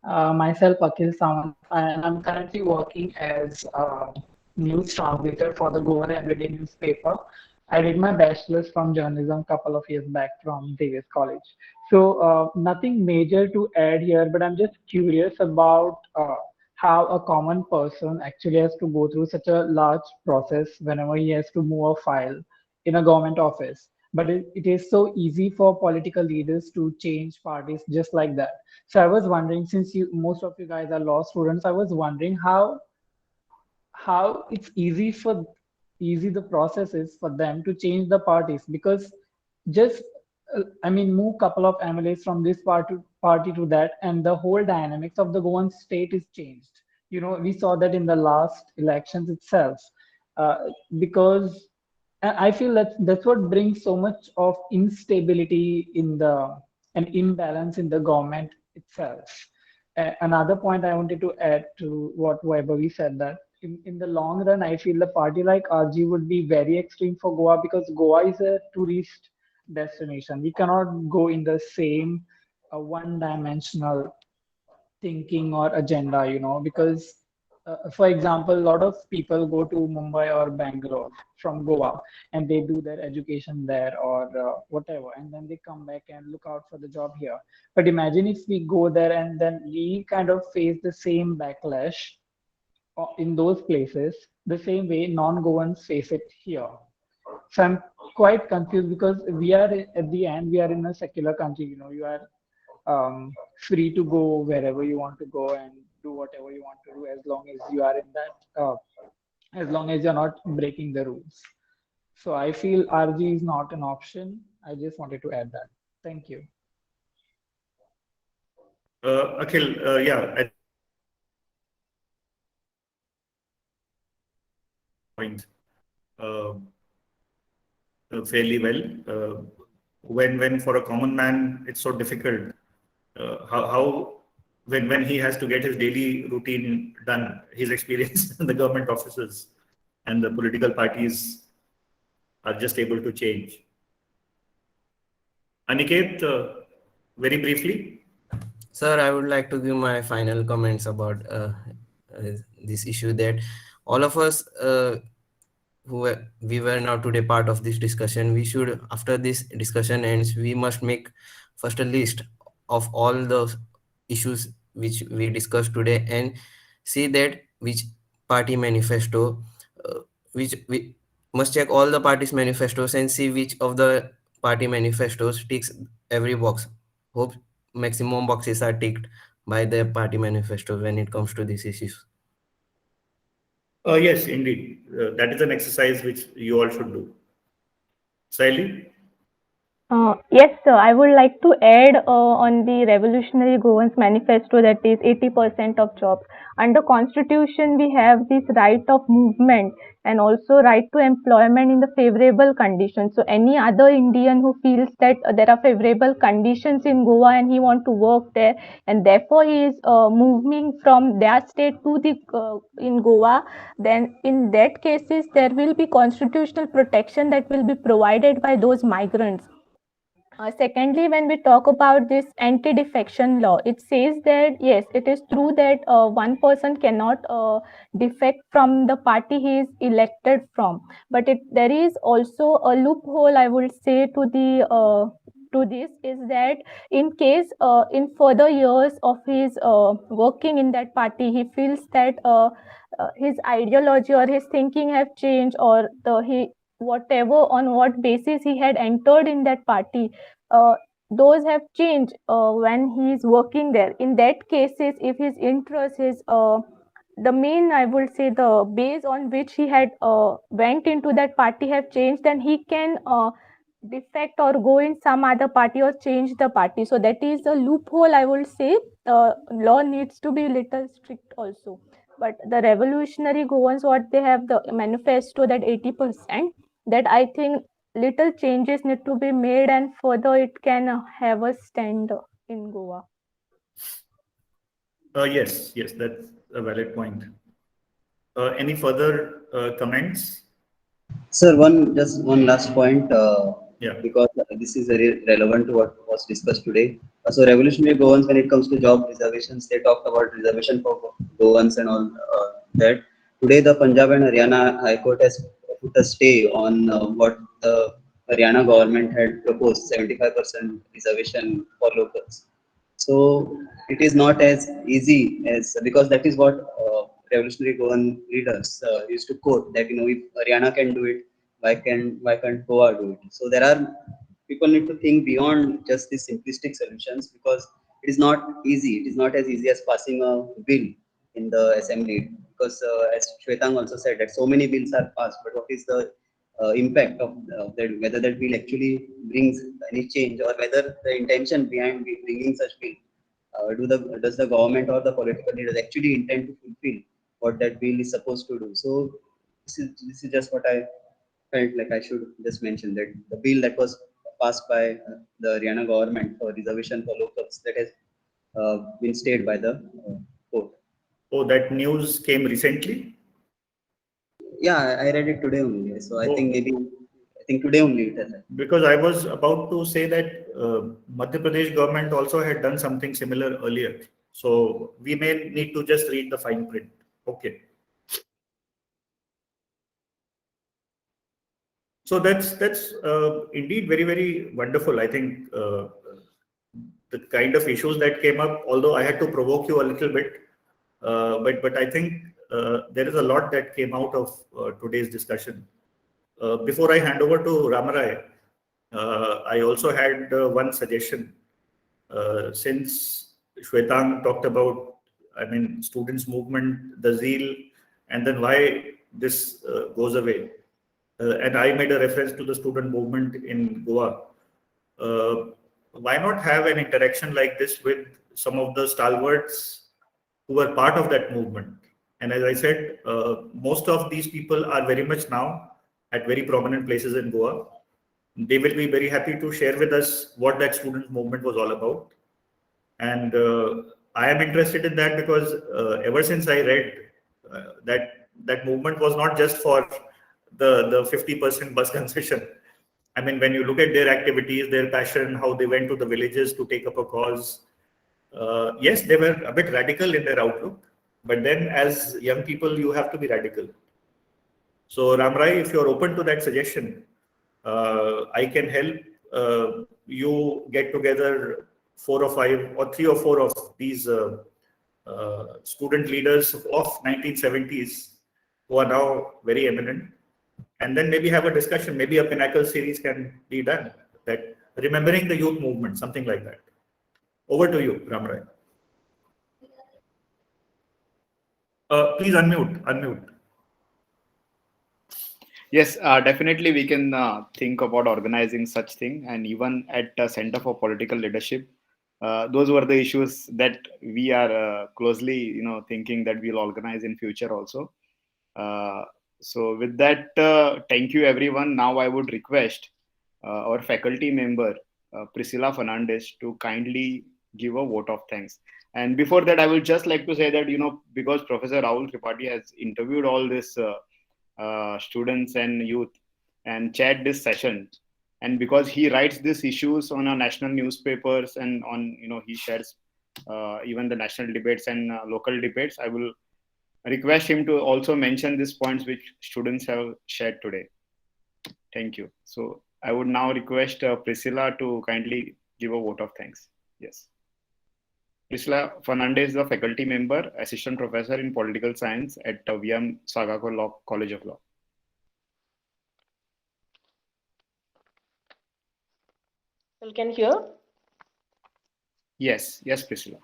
Myself, Akhil Sawant, and I'm currently working as a news translator for the Goan Everyday newspaper. I did my bachelor's from journalism a couple of years back from DPS College. So nothing major to add here, but I'm just curious about how a common person actually has to go through such a large process whenever he has to move a file in a government office. But it is so easy for political leaders to change parties just like that. So I was wondering, since most of you guys are law students, I was wondering how it's easy the process is for them to change the parties, because just I mean, move couple of MLAs from this party to that, and the whole dynamics of the Goan state is changed. You know, we saw that in the last elections itself, uh, because I feel that that's what brings so much of instability in the and imbalance in the government itself. Another point I wanted to add to what Vaibhavi said, that in the long run, I feel the party like RG would be very extreme for Goa, because Goa is a tourist destination. We cannot go in the same one-dimensional thinking or agenda, you know, because for example, a lot of people go to Mumbai or Bangalore from Goa, and they do their education there or whatever, and then they come back and look out for the job here. But imagine if we go there and then we kind of face the same backlash in those places, the same way non-Goans face it here. So I'm quite confused, because we are at the end, we are in a secular country, you know, you are free to go wherever you want to go and do whatever you want to do, as long as you are in that, as long as you're not breaking the rules. So I feel RG is not an option. I just wanted to add that. Thank you. Akhil, yeah, point fairly well. When for a common man it's so difficult, how when he has to get his daily routine done, his experience in the government offices and the political parties are just able to change. Aniket, very briefly. Sir, I would like to give my final comments about this issue, that all of us we were now today part of this discussion. We should, after this discussion ends, we must make first a list of all the issues which we discussed today, and see that which party manifesto, which we must check all the parties' manifestos and see which of the party manifestos ticks every box. Hope maximum boxes are ticked by the party manifesto when it comes to these issues. Yes, indeed. That is an exercise which you all should do. Saily? Yes, sir. I would like to add on the Revolutionary Goans Manifesto, that is 80% of jobs. Under Constitution, we have this right of movement and also right to employment in the favorable conditions. So any other Indian who feels that there are favorable conditions in Goa and he want to work there, and therefore he is moving from their state to the in Goa, then in that cases there will be constitutional protection that will be provided by those migrants. Secondly, when we talk about this anti-defection law, it says that yes, it is true that one person cannot defect from the party he is elected from, but there is also a loophole, I would say, to this, is that in case in further years of his working in that party, he feels that his ideology or his thinking have changed, or he whatever on what basis he had entered in that party, those have changed when he is working there. In that cases, if his interest is the main, I would say, the base on which he had went into that party have changed, then he can defect or go in some other party or change the party. So that is a loophole, I would say. Law needs to be little strict also. But the Revolutionary Goans, what they have, the manifesto, that 80%, that I think little changes need to be made, and further it can have a stand in Goa. Yes, that's a valid point. Any further comments? Sir, just one last point, Yeah. because this is very relevant to what was discussed today. So Revolutionary Goans, when it comes to job reservations, they talked about reservation for Goans and all that. Today, the Punjab and Haryana High Court has put a stay on what the Haryana government had proposed, 75% reservation for locals. So it is not as easy as, because that is what revolutionary Goan leaders used to quote, that if Haryana can do it, why can't Goa do it? So there are people need to think beyond just these simplistic solutions, because it is not easy. It is not as easy as passing a bill in the assembly, because as Shwetang also said, that so many bills are passed, but what is the impact of that, whether that bill actually brings any change, or whether the intention behind bringing such bill, does the government or the political leaders actually intend to fulfill what that bill is supposed to do? So this is just what I felt like I should just mention, that the bill that was passed by the Haryana government for reservation for locals, that has been stayed by the court. Oh, that news came recently? Yeah, I read it today only. So I think today only it has happened. Because I was about to say that Madhya Pradesh government also had done something similar earlier. So we may need to just read the fine print. Okay. So that's indeed very, very wonderful. I think the kind of issues that came up, although I had to provoke you a little bit, but I think there is a lot that came out of today's discussion. Before I hand over to Ramarai, I also had one suggestion. Since Shwetang talked about, students' movement, the zeal, and then why this goes away. And I made a reference to the student movement in Goa. Why not have an interaction like this with some of the stalwarts who were part of that movement? And as I said, most of these people are very much now at very prominent places in Goa. They will be very happy to share with us what that student movement was all about. And I am interested in that because ever since I read that movement was not just for the 50% bus concession. I mean, when you look at their activities, their passion, how they went to the villages to take up a cause, yes, they were a bit radical in their outlook, but then as young people, you have to be radical. So Ramrai, if you're open to that suggestion, I can help you get together 4 or 5 or 3 or 4 of these student leaders of 1970s who are now very eminent, and then maybe have a discussion. Maybe a Pinnacle series can be done, that remembering the youth movement, something like that. Over to you, Ramrai. Please unmute. Yes, definitely we can think about organizing such thing, and even at Center for Political Leadership, those were the issues that we are closely, thinking that we'll organize in future also. So with that, thank you everyone. Now I would request our faculty member, Priscilla Fernandez, to kindly give a vote of thanks. And before that, I would just like to say that, because Professor Rahul Tripathi has interviewed all these students and youth and chaired this session, and because he writes these issues on our national newspapers and on, he shares even the national debates and local debates, I will request him to also mention these points which students have shared today. Thank you. So I would now request Priscilla to kindly give a vote of thanks. Yes. Priscilla Fernandez is a faculty member, assistant professor in political science at VM Salgaocar College of Law. You can hear? Yes, Priscilla.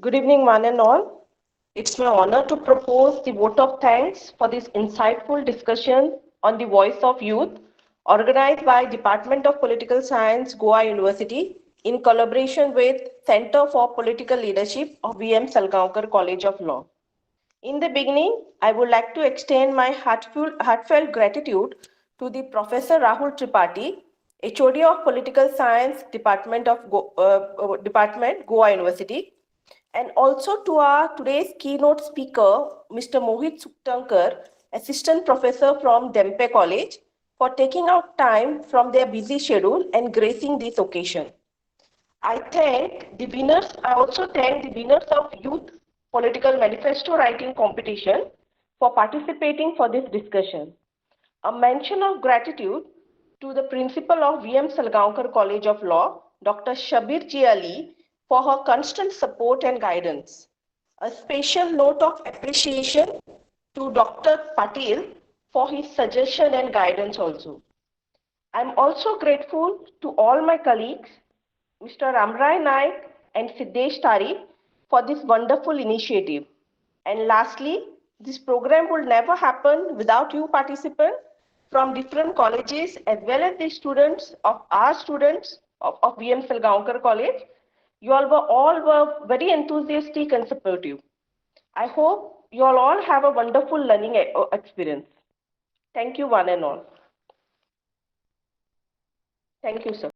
Good evening, one and all. It's my honor to propose the vote of thanks for this insightful discussion on the voice of youth, organized by Department of Political Science, Goa University, in collaboration with Center for Political Leadership of VM Salgaocar College of Law. In the beginning, I would like to extend my heartfelt gratitude to the Professor Rahul Tripathi, HOD of Political Science Department, Goa University, and also to our today's keynote speaker, Mr. Mohit Sukhtankar, Assistant Professor from Dempe College, for taking out time from their busy schedule and gracing this occasion. I also thank the winners of Youth Political Manifesto Writing Competition for participating for this discussion. A mention of gratitude to the principal of VM Salgaocar College of Law, Dr. Shabir Ji Ali, for her constant support and guidance. A special note of appreciation to Dr. Patel for his suggestion and guidance also. I'm also grateful to all my colleagues, Mr. Ramrai Naik and Siddesh Tari, for this wonderful initiative. And lastly, this program would never happen without you participants from different colleges as well as the students of our students of VM Salgaocar College. You all were very enthusiastic and supportive. I hope you all have a wonderful learning experience. Thank you one and all. Thank you, sir.